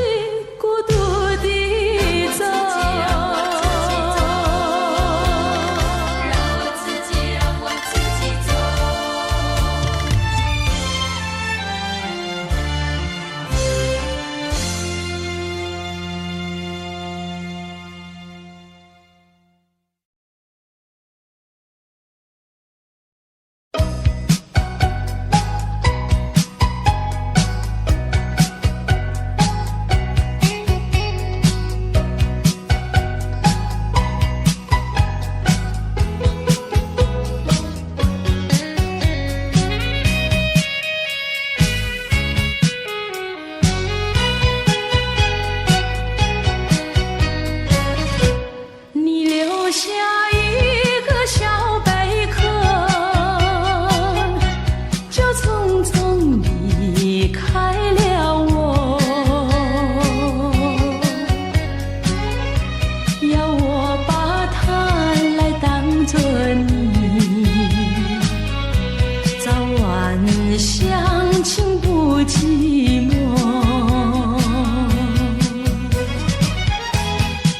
孤独地走。让我自己走。你留下一个小贝壳，就匆匆离开了我，要我把它来当作你，早晚相亲不寂寞。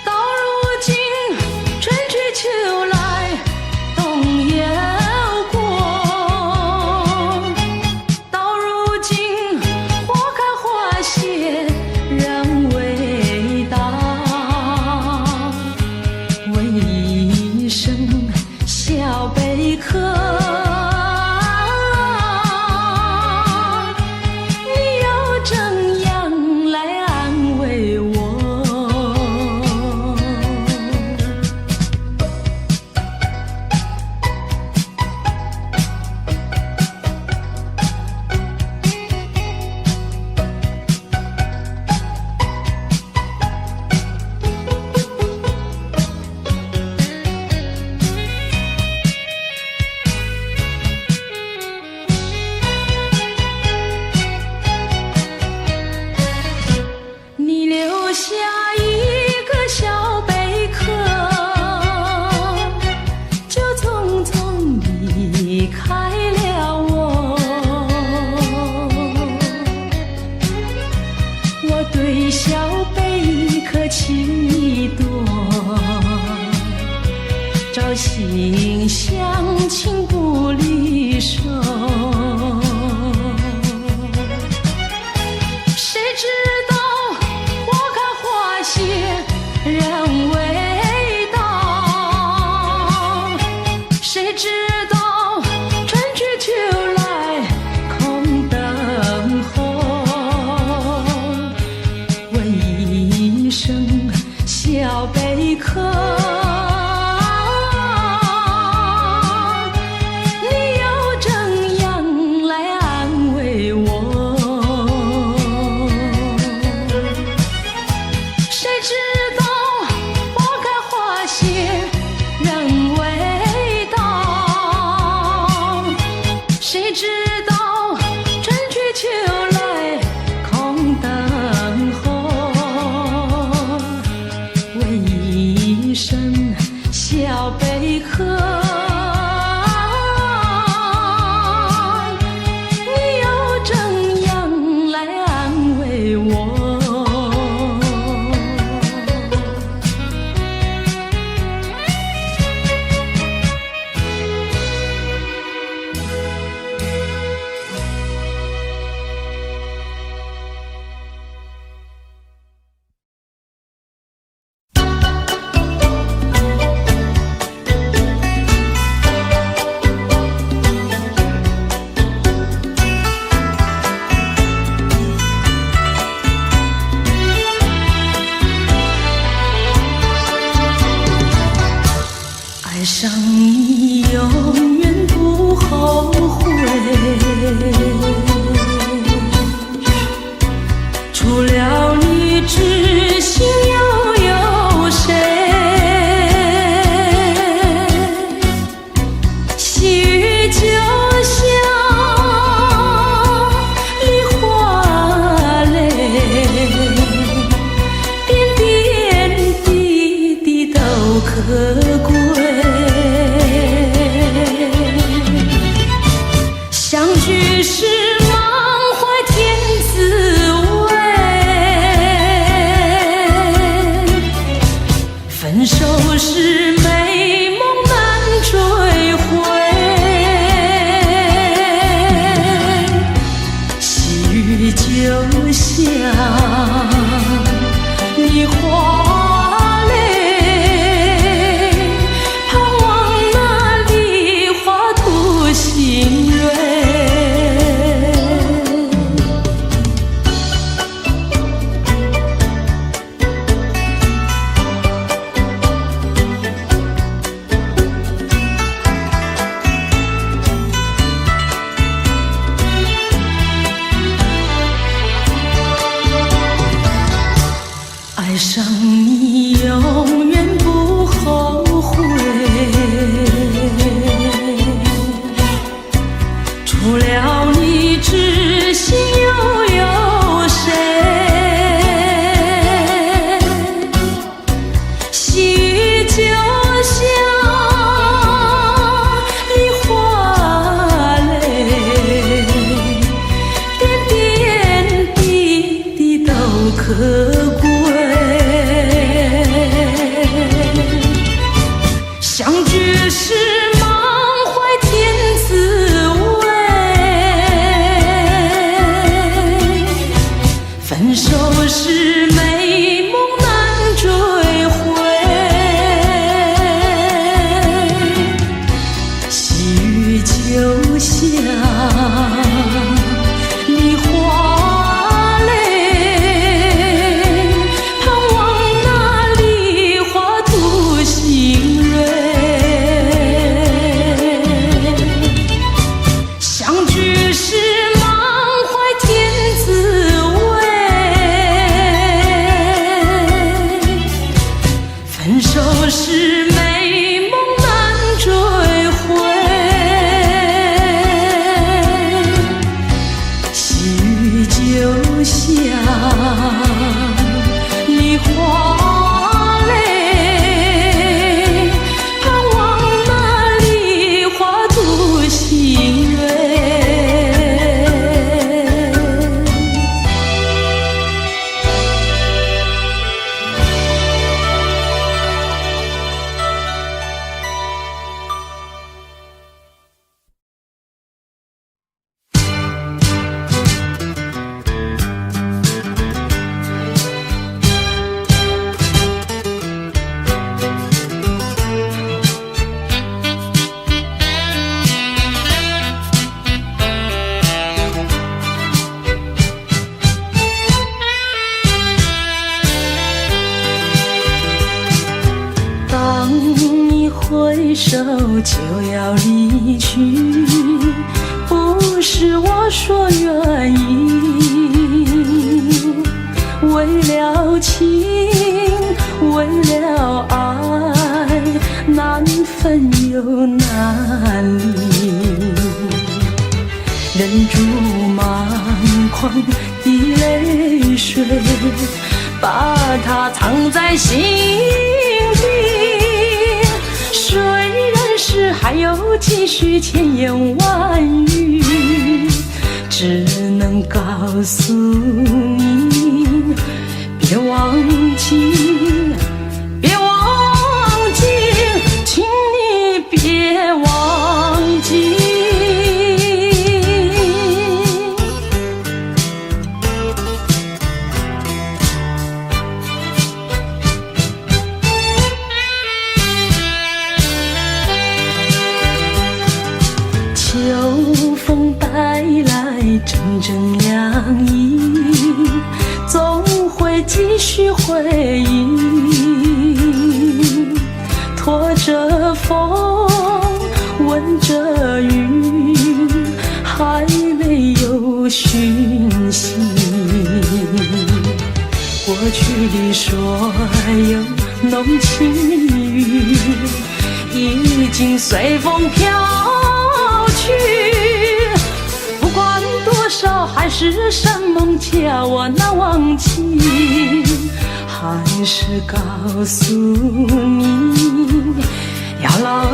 到如今春去秋来冬又过，到如今花开花谢人未到，为一声小贝壳，你又怎样来安慰我？我对小贝壳亲一朵，朝夕相亲不离手。谁知道花开花谢人未到，谁知道春去秋来空等候。问一声小贝壳，你又怎样来安慰我？谁知道花开花谢人未到，谁知道春去秋来空等候。问一声小贝壳，你又怎样来安慰我？爱上你永远不后悔，除了你知心又有谁？细雨就像梨花泪，点点滴滴都可贵。相聚是满怀甜滋味，分手是美梦难追回。细雨就像梨花泪，盼望那梨花吐新蕊。爱上你永远不后悔，除了你知心又有谁？细雨就像梨花泪，点点滴滴都可贵。相聚是满怀甜滋味，分手是美梦难追回。细雨就像梨花泪，盼望那梨花吐新蕊。相聚是满怀甜滋味，分手是美梦难追回。细雨就像梨花泪，盼望那梨花吐新蕊。回首就要离去，不是我说愿意。为了情，为了爱，难分又难离，忍住满眶的泪水，把它藏在心底。虽然是还有几许千言万语，只能告诉你，别忘记，别忘记，请你别忘记。秋风带来阵阵凉意，总会继续回忆。拖着风，闻着雨，还没有讯息。过去的所有浓情蜜语，已经随风飘去。不管多少海誓山盟，叫我难忘记。还是告诉你，要牢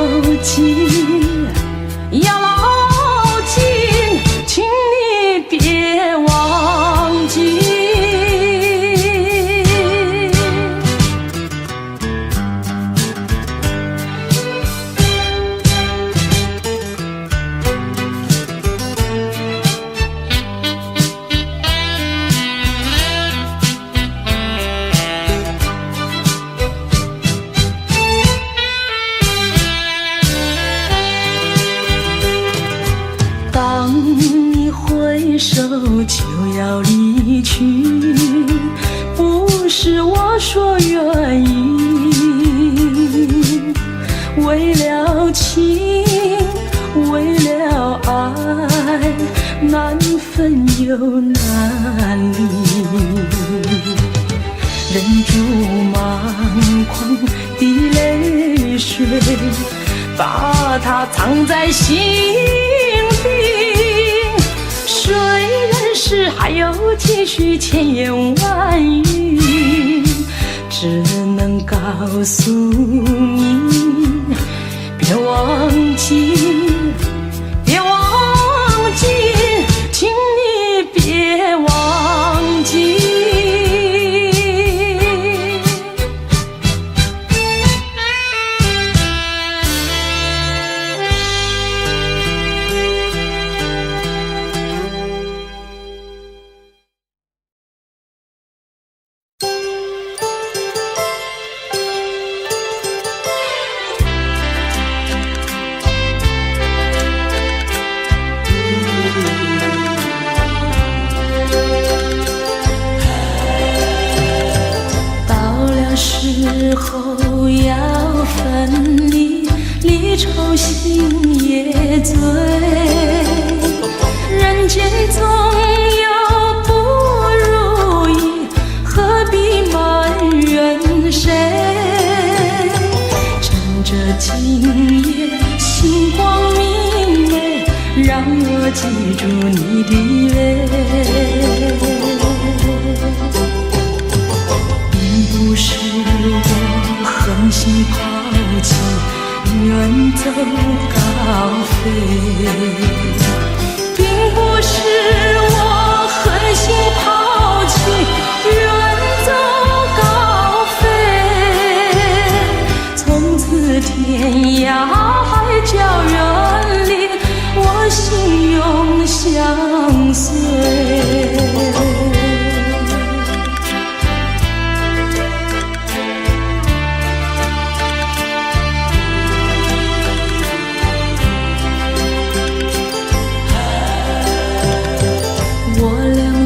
记，要牢记，请你别忘记。当你回首就要离去，不是我说愿意。为了情，为了爱，难分又难离，忍住满眶的泪水，把它藏在心底。虽然是还有几许千言万语，只能告诉你，别忘记，别忘记，请你别忘记。时候要分离，离愁心也醉。人间总有不如意，何必埋怨谁？趁着今夜星光明媚，让我记住你的泪。不是我狠心抛弃，远走高飞，并不是我狠心抛弃，远走高飞。从此天涯海角远离，我心永相随。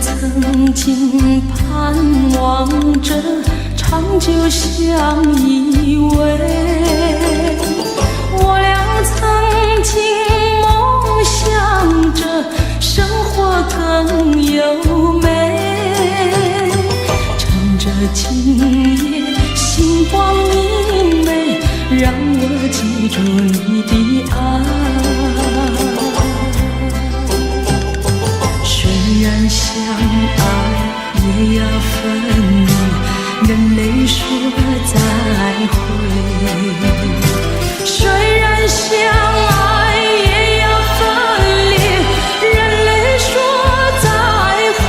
曾经盼望着长久相依偎，情梦想着生活更优美，趁着今夜星光明媚，让我记住你的爱。虽然相爱也要分离，人类说再会。虽然相爱也要分离，人类说再会。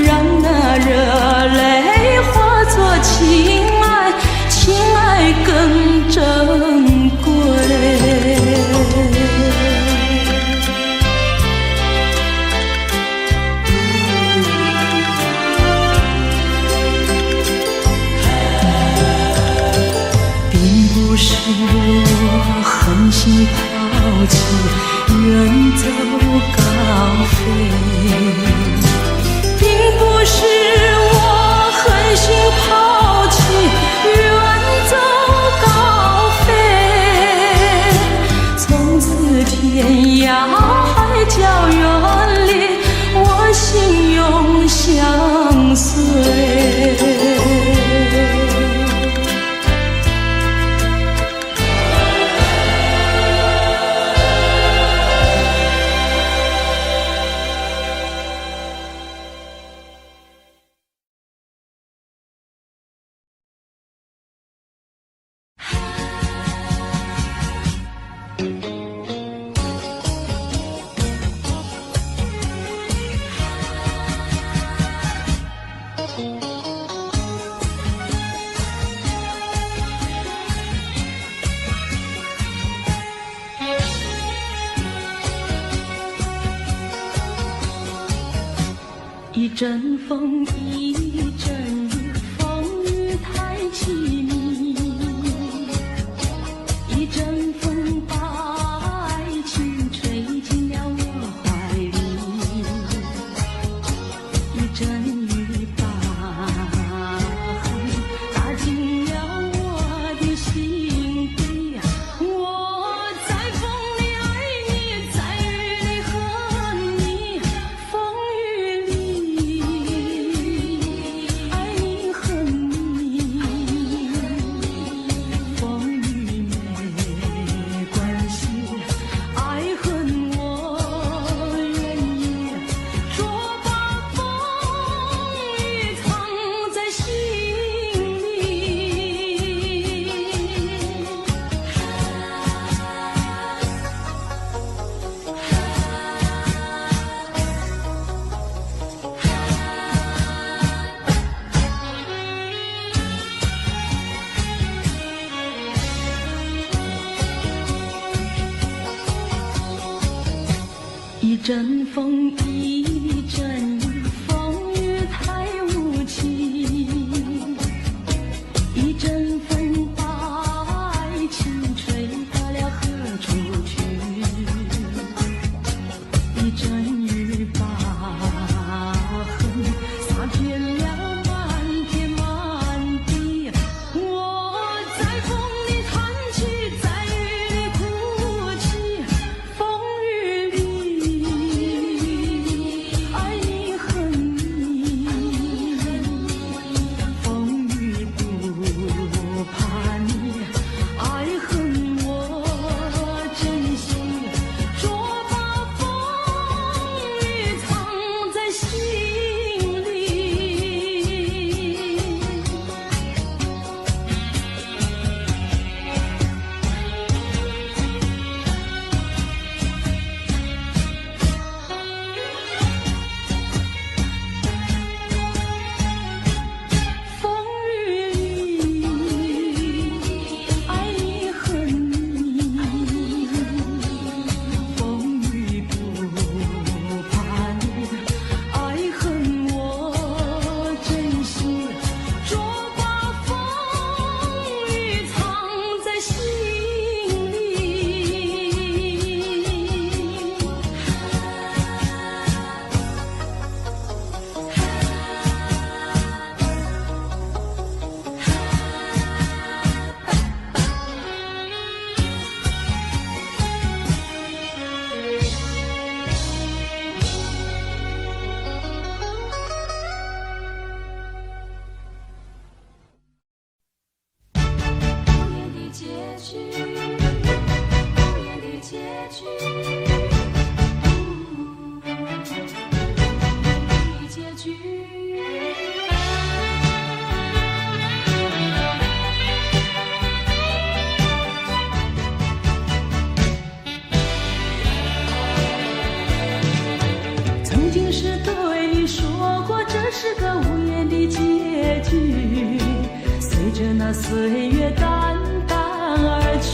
让那热泪化作情爱，情爱更珍贵。不是我狠心抛弃，远走高飞，并不是我狠心抛弃，远走高飞。从此天涯海角远离，我心永相随。一阵风，一阵雨，风雨太凄迷。一阵风把爱情吹进了我怀里，一阵雨把恨打进了我的心底。我在风里爱你，在雨里恨你，风雨里爱你恨你，风雨没关系，爱恨我愿意，说把风雨藏在心里。一阵风，一阵雨，风雨太无情。一阵风把爱情吹到了何处去？一阵雨把恨洒遍了满天满地。我在风里叹气，在雨里哭泣，风雨里爱你恨你，风雨不怕你，爱恨我珍惜，说把风雨藏在心里。曾经是对你说过，这是个无言的结局，随着那岁月淡淡而去。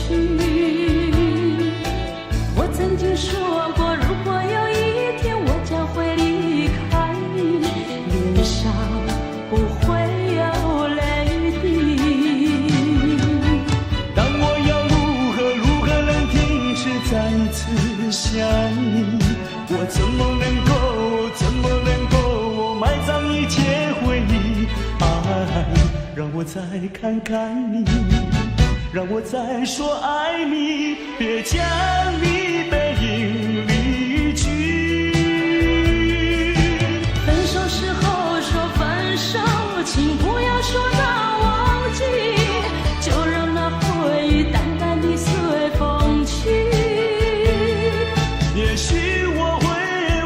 我曾经说过，如果有一天我将会离开你，脸上不会有泪滴。但我要如何能停止再次想你？我怎么能够埋葬一切回忆？爱，让我再看看你，让我再说爱你，别将你背影离去。分手时候说分手，请不要说那忘记，就让那回忆淡淡地随风去。也许我会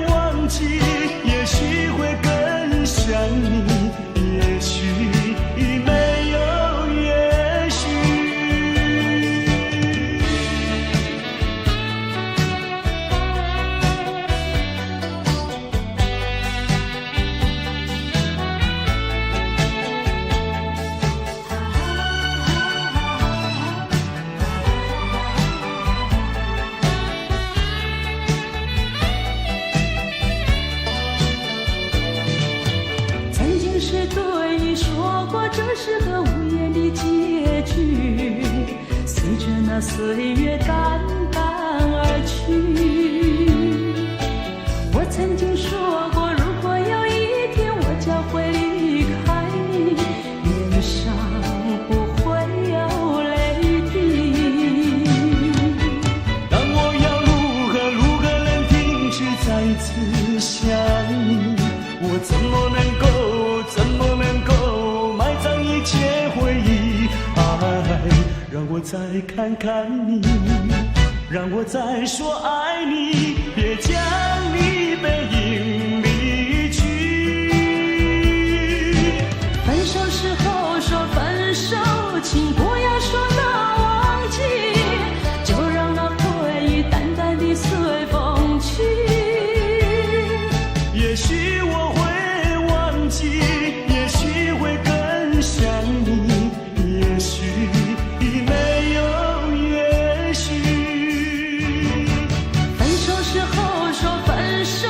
忘记，也许会更想你，也许没有也许。曾经是对你说过，这是个无言的结局，随着那岁月淡淡而去。我曾经说过，如果有一天我将会离开你，脸上不会有泪滴。但我要如何能停止再次想你？我怎么能够埋葬一切回忆？爱，让我再看看你，让我再说爱你，别将你背影离去。分手时候说分手，请不要说那忘记，就让那回忆淡淡地随风去。也许我会忘记，也许会更想你，也许没有也许。分手时候说分手，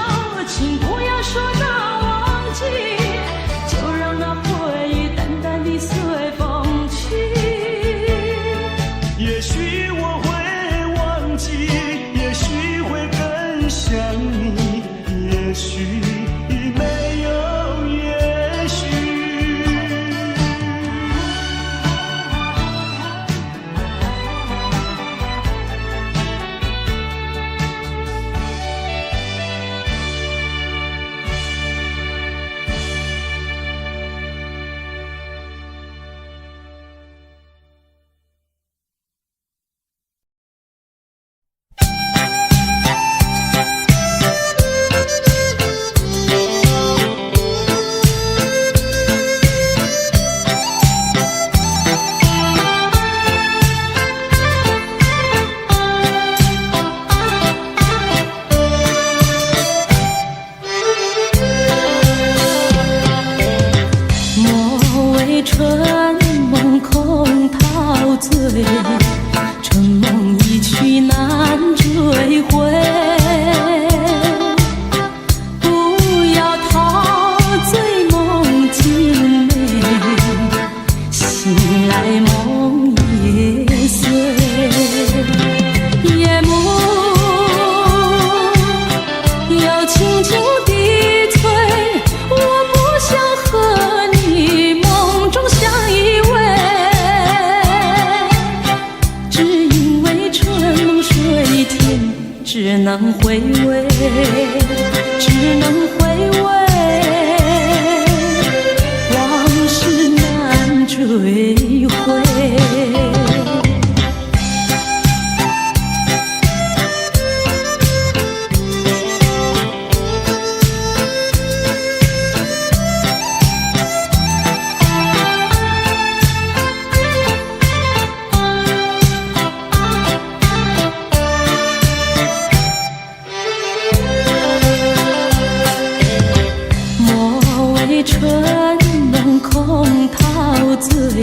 声空陶醉，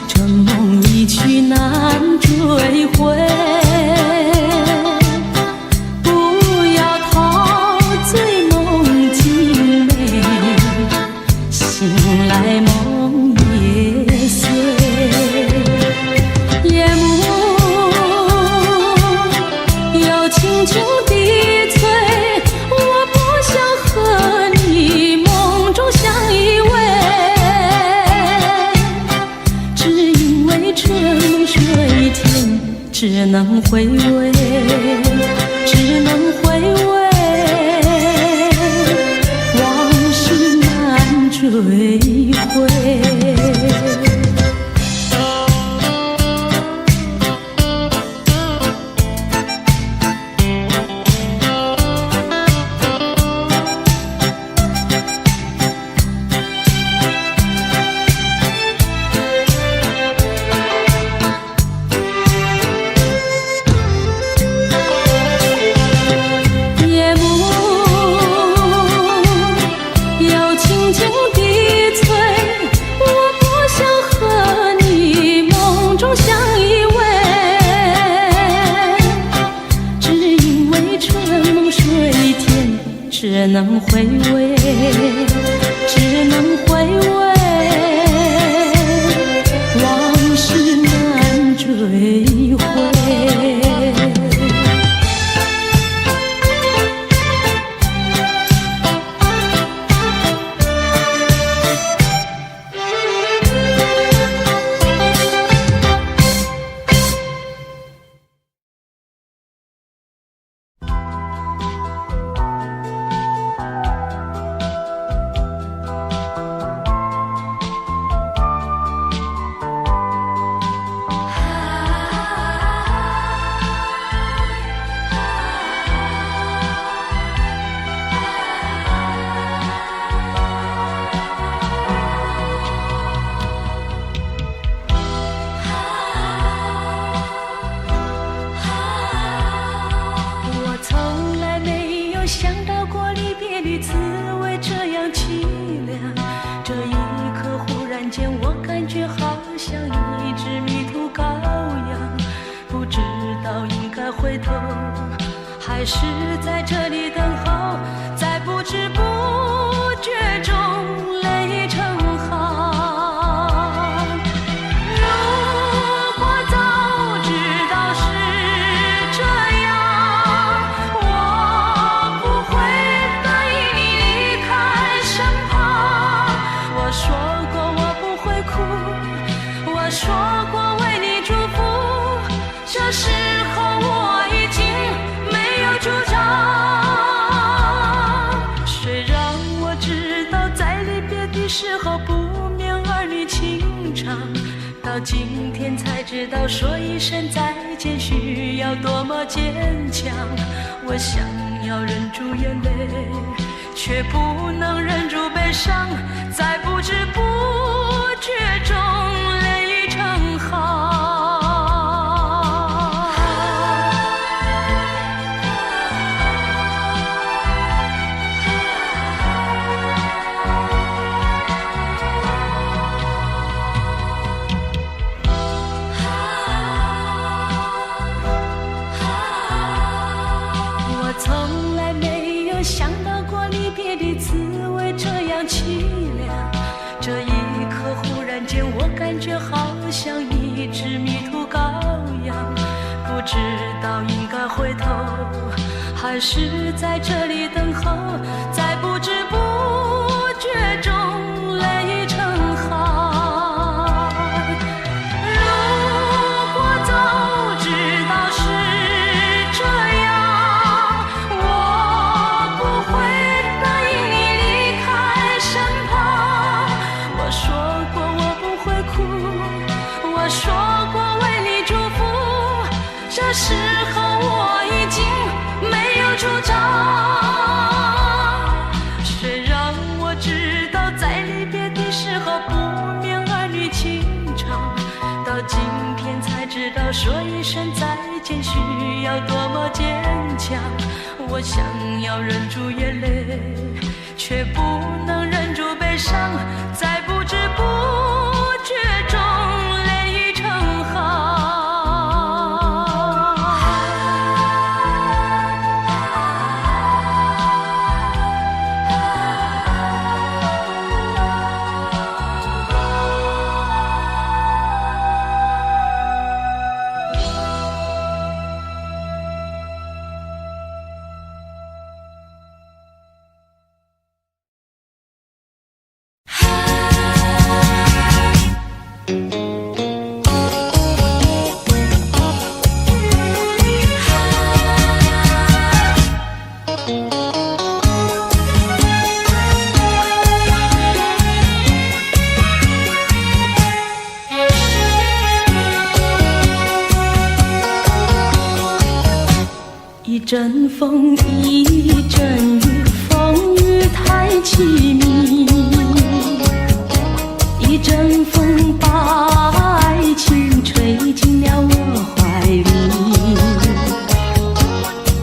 这梦一去难追回。不要陶醉梦境美，醒来梦也碎。夜幕又轻轻低垂，我不想和你梦中相依偎，只因为春水天，只能回味，只能回味，往事难追回。只能回味，只能回味，往事难追回。想到过离别的滋味这样凄凉，这一刻忽然间我感觉好像一只迷途羔羊，不知道应该回头还是在这里等候，在不知不觉中泪成行。如果早知道是这样，我不会答应你离开身旁。我说过我不会哭，我说过为你祝福，这时候我已经没有主张。虽然我知道在离别的时候不免儿女情长，到今天才知道说一声再见需要多么坚强。我想要忍住眼泪，却不能忍住悲伤，在不知不觉中泪成行。想到过离别的滋味这样凄凉，这一刻忽然间我感觉好像一只迷途羔羊，不知道应该回头还是在这里等候，在不知不觉中泪成行。如果早知道是这样，我说过为你祝福，这时候我已经没有主张。虽然我知道在离别的时候不免儿女情长，到今天才知道说一声再见需要多么坚强。我想要忍住眼泪，却不能忍住悲伤，在阵风，一阵雨，风雨太凄迷。一阵风把爱情吹进了我怀里，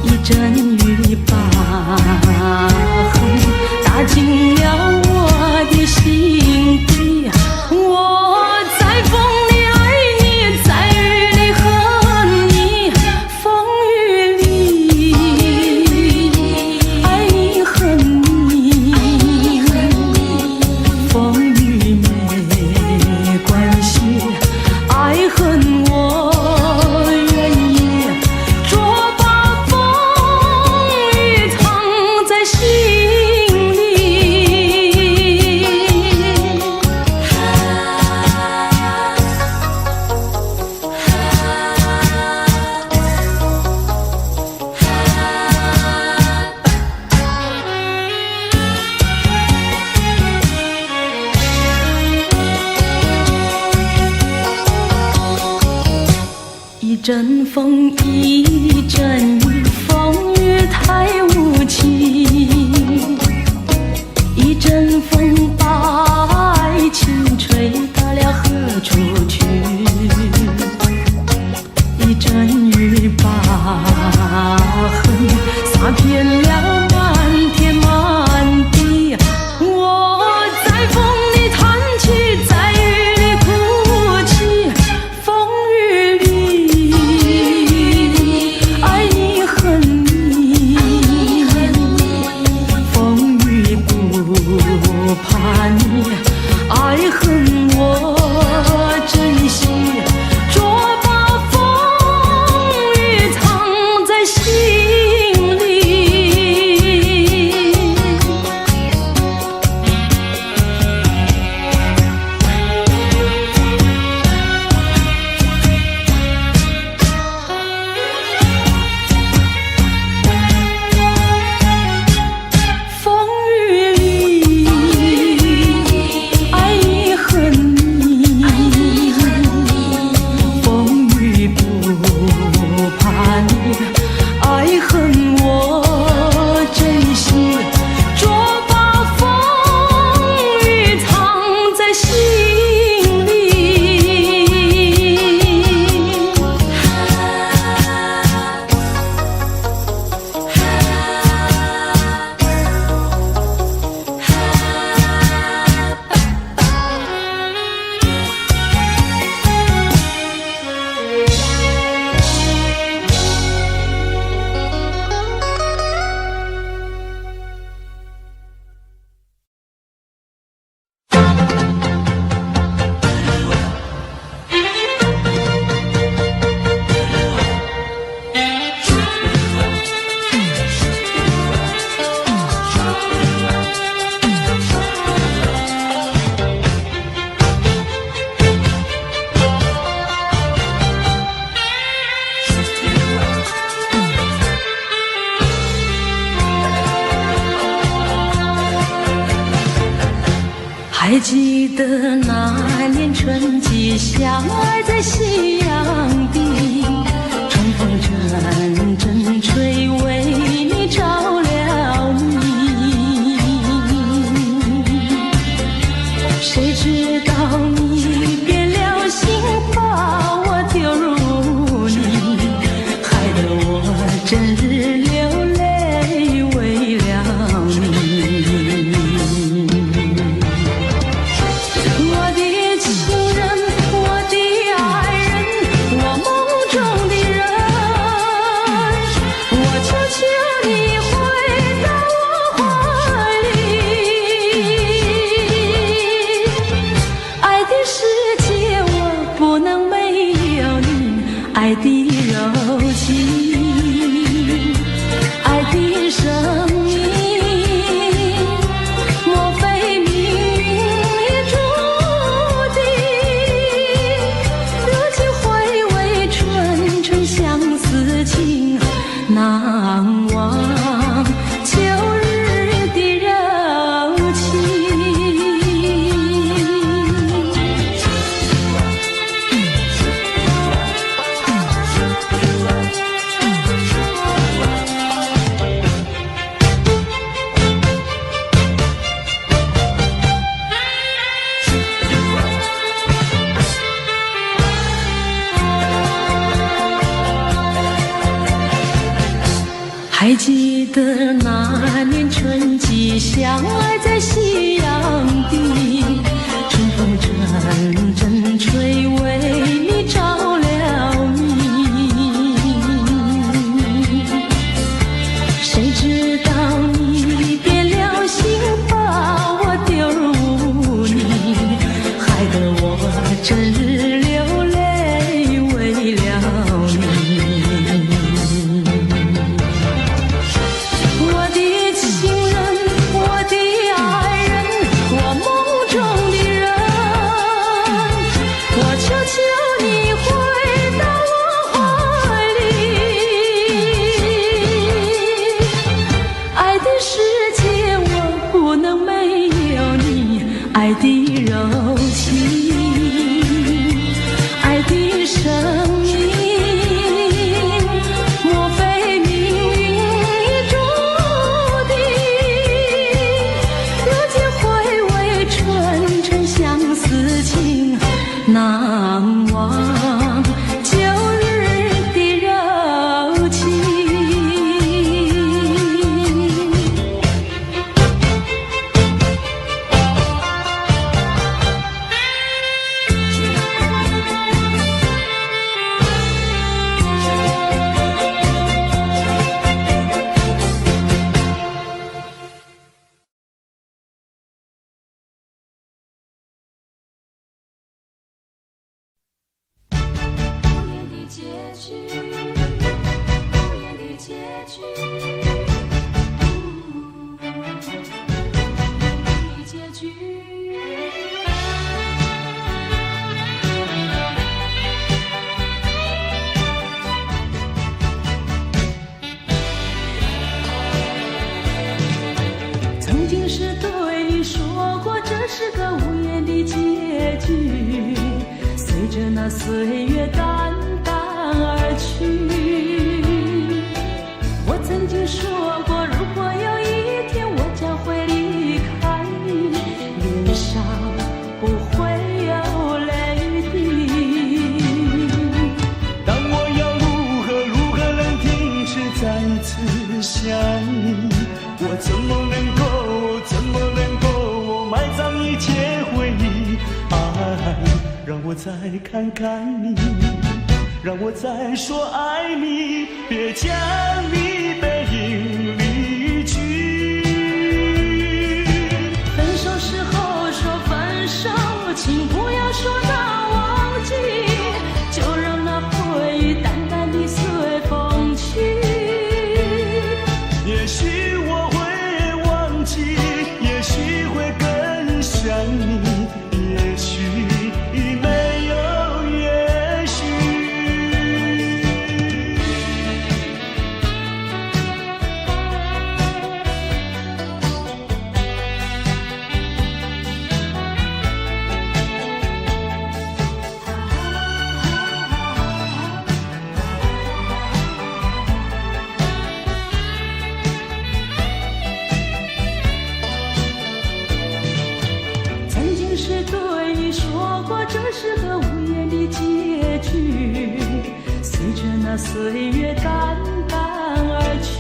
一阵雨把恨打进了我的心底。我在风里爱你，在雨里恨你，风雨里爱你恨你，风雨没关系，爱恨我愿意，捉把风雨藏在心里。一阵风，一阵雨，风雨太无情。一阵风把爱情吹到了何处去？一阵雨把恨洒遍了满天满地。我在风里叹气，在雨里哭泣，风雨里爱你恨你，风雨不怕你，爱恨我珍惜，捉把风雨藏在心里。风雨里爱你恨你，风雨不怕你，爱恨我珍惜，捉把风雨藏在心里。还记得那年春季，相爱在夕阳底，春风阵阵吹，为你着了迷。谁知道你变了心，把我丢入泥，害得我整日流泪为了你。我的情人，我的爱人，我梦中的人，我求求你回到我怀里。爱的世界得那年春季相爱在夕阳底，春风阵阵吹，为你着了迷。谁知道你变了心，把我丢入泥，害得我整日流泪为了你。我的情人，我的爱人，我梦中的人，我求求你回到我怀里。爱的世界我不能没有你，爱的柔情，爱的生命，莫非命运已注定？如今回味纯纯相思情，难忘旧日的柔情。曾经是对你说过，这是个无言的结局，随着那岁月淡淡而去。我曾经说过，如果有一天我将会离开你，脸上不会有泪滴。但我要如何能停止再次想你？我怎么能够埋葬一切回忆？爱，让我再看看你，让我再说爱你，别将你背影离去。分手时候说分手，请不要说那忘记，就让那回忆淡淡地随风去。也许我会忘记，也许会更想你，也许没有也许。曾经是对你说过，这是个无言的结局，随着那岁月淡淡而去。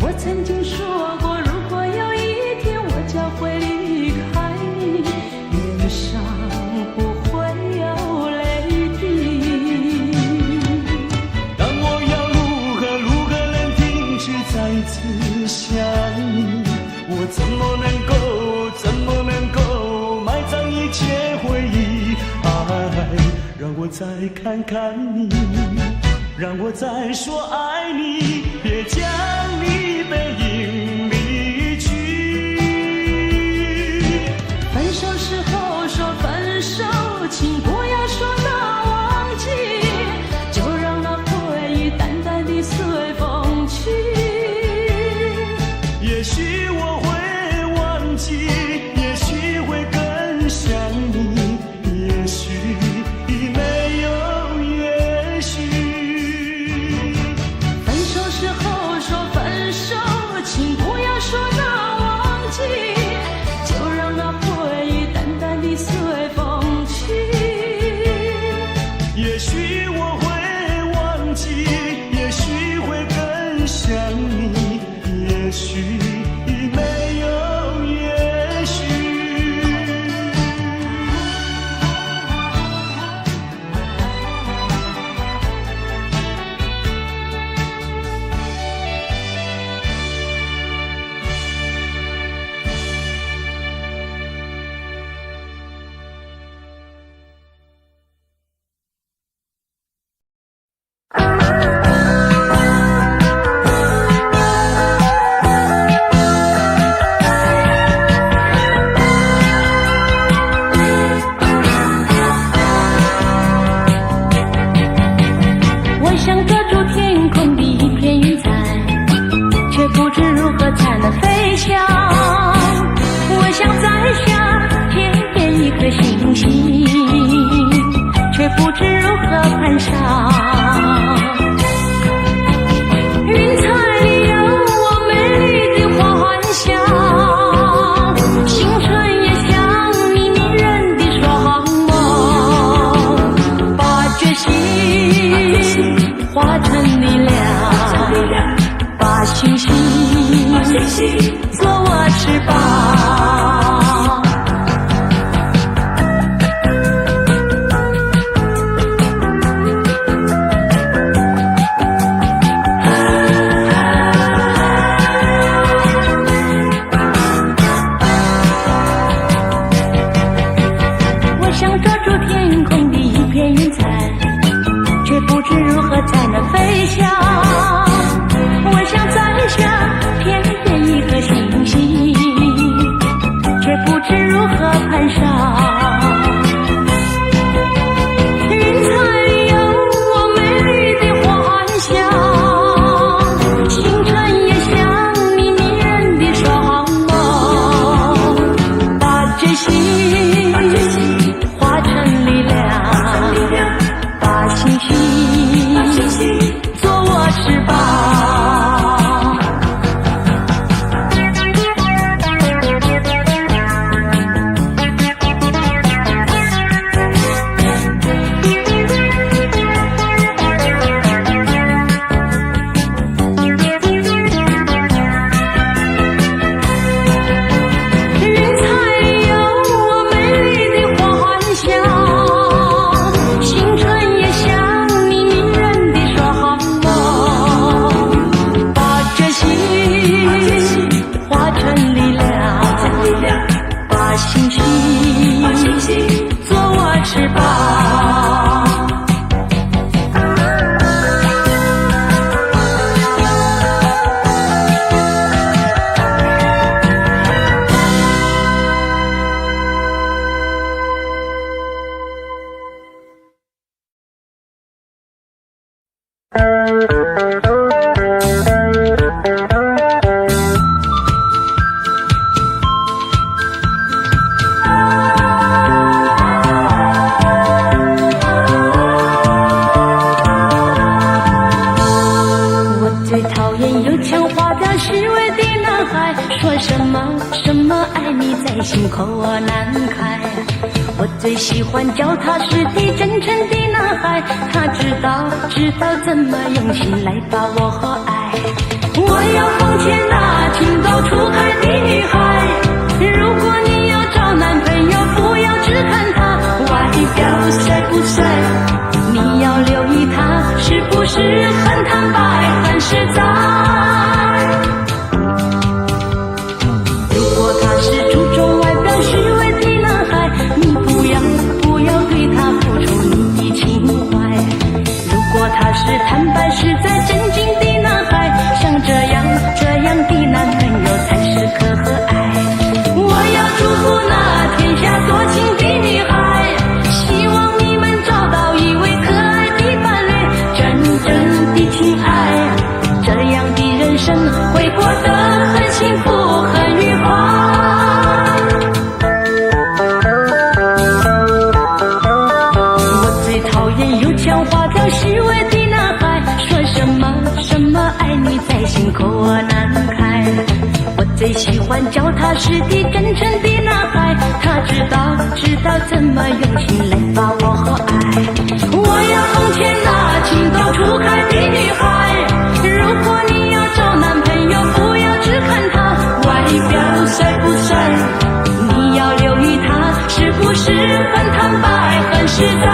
我曾经说过，如果有一天我将会离开你，脸上不会有泪滴。但我要如何能停止再次想你？我怎么能够埋葬一切回忆？爱，让我再看看你，让我再说爱你，别将你背影离去。分手时候说分手，请不要说那忘记，就让那回忆淡淡地随风去。也许我会忘记，也许会更想你，也许没有也许。分手时候说分手，河畔上。云彩里有我美丽的幻想，青春也像你迷人的双眸，把决心化成力量，把信心做我翅膀。我想抓住天空的一片云彩，却不知如何才能飞翔。我想摘下天边一颗星星，却不知如何攀上。云彩里有我美丽的幻想，星辰也像你迷人的双眸，把决心化成力量，把信心做我翅膀。云彩里有我美丽的幻想，星辰也像你迷人的双眸，把决心化成力量，把信心做我翅膀。我最讨厌油腔滑调虚伪的男孩，说什么爱你在心口难开。我最喜欢脚踏实地真诚的男孩，他知道怎么用心来把我爱。我要奉劝那情窦初开的女孩，如果你要找男朋友，不要只看他外表帅不帅，你要留意他是不是很坦白很实在。如果他是注重外表虚伪的男孩，你不要对他付出你的情怀。如果他是坦白实在真经的男孩，像这样的男朋友才是可爱。我要祝福那天下多情的女孩，希望你们找到一位可爱的伴侣，真正的情爱，这样的人生会过得很幸福很愉快。我最讨厌油腔滑调虚伪的男孩，说什么爱你在心口难开。我最喜欢脚踏实地真诚的男孩，他知道怎么用心来把我爱。我要奉劝那情窦初开的女孩，如果你要找男朋友，不要只看他外表帅不帅，你要留意他是不是很坦白很实在。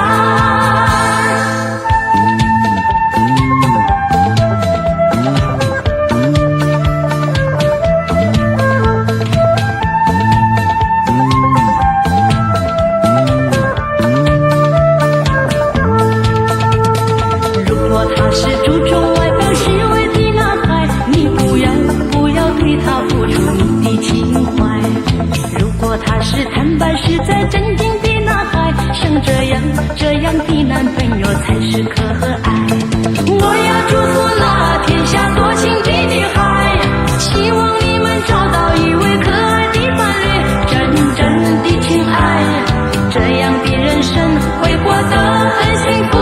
这样的男朋友才是可爱。我要祝福那天下多情的女孩，希望你们找到一位可爱的伴侣，真正的情爱，这样的人生会过得很幸福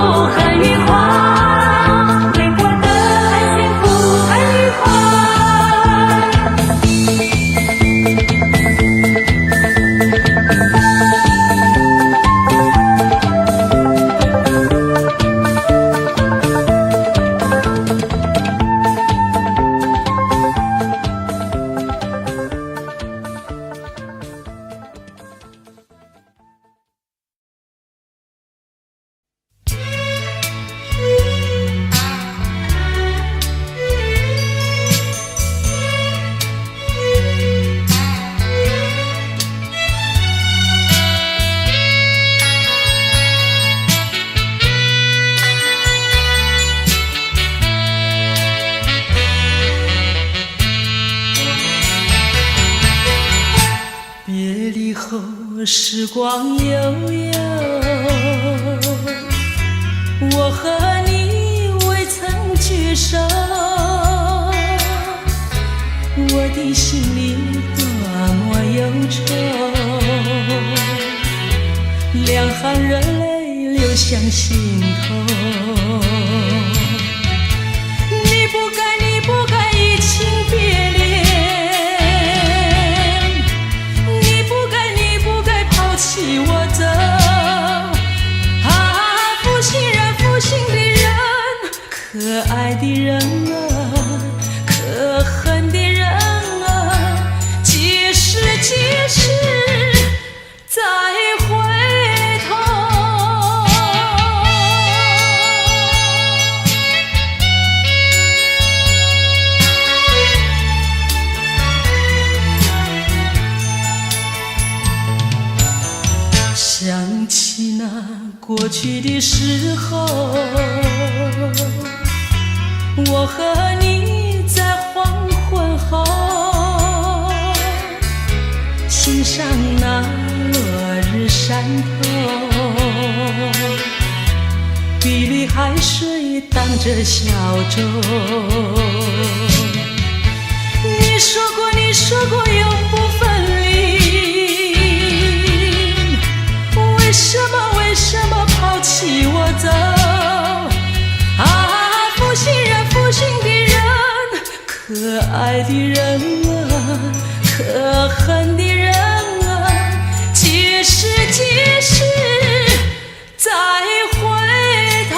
后时光悠悠，我和你未曾聚首，我的心里多么忧愁，两行热泪流向心头。你不该移情别恋，你不该抛弃我走。啊，负心人，负心的人，可爱的人啊，可恨的人啊，几时再回头。想起那过去的时候，我和你在黄昏后欣赏那落日山头，碧绿海水荡着小舟。你说过永不分离，为什么抛弃我走？啊，负心人，负心的人，可爱的人啊，可恨的人啊，几时再回头。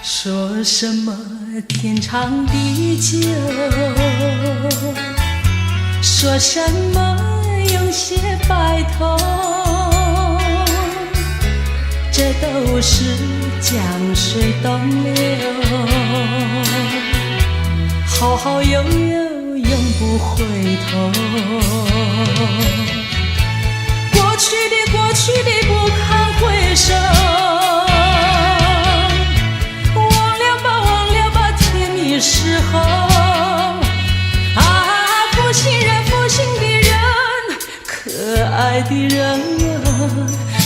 说什么天长地久，说什么永结白头，这都是江水东流，好好悠悠永不回头。过去的不堪回首，时候啊，负心人，负心的人，可爱的人啊，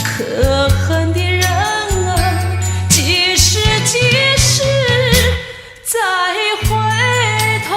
可恨的人啊，几时再回头。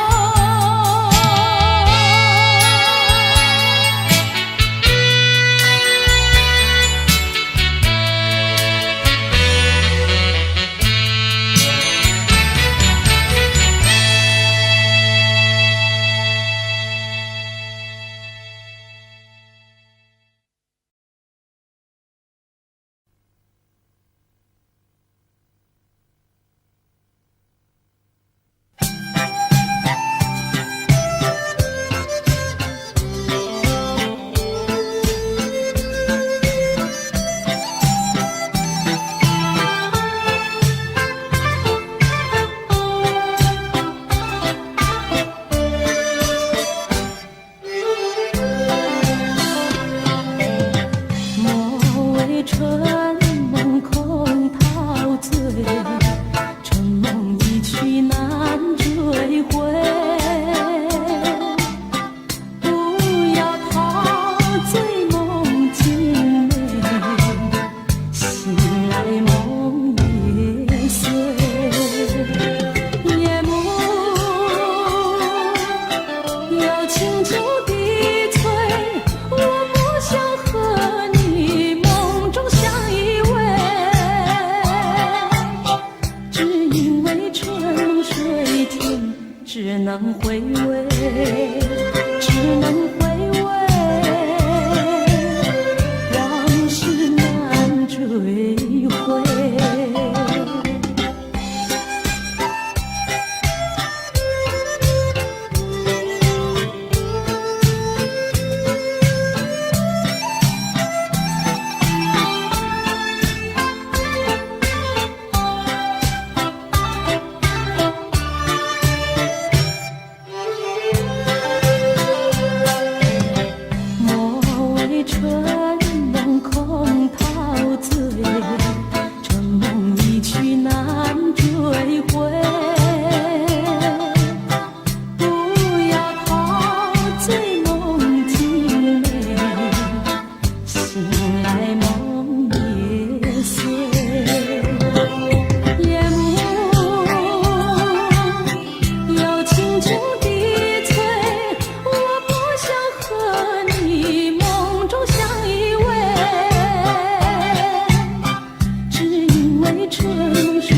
回春水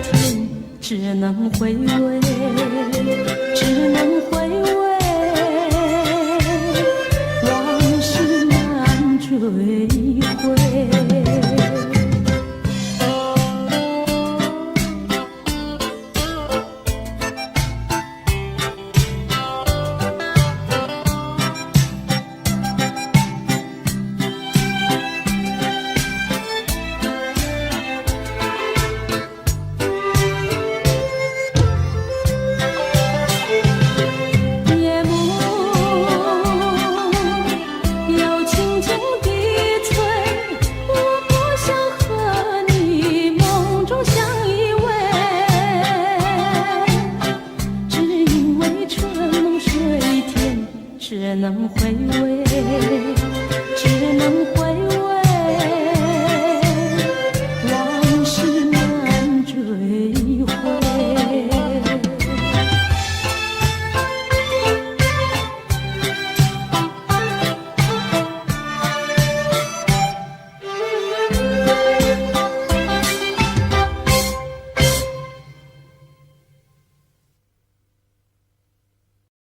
天，只能回味，只能回味，往事难追回。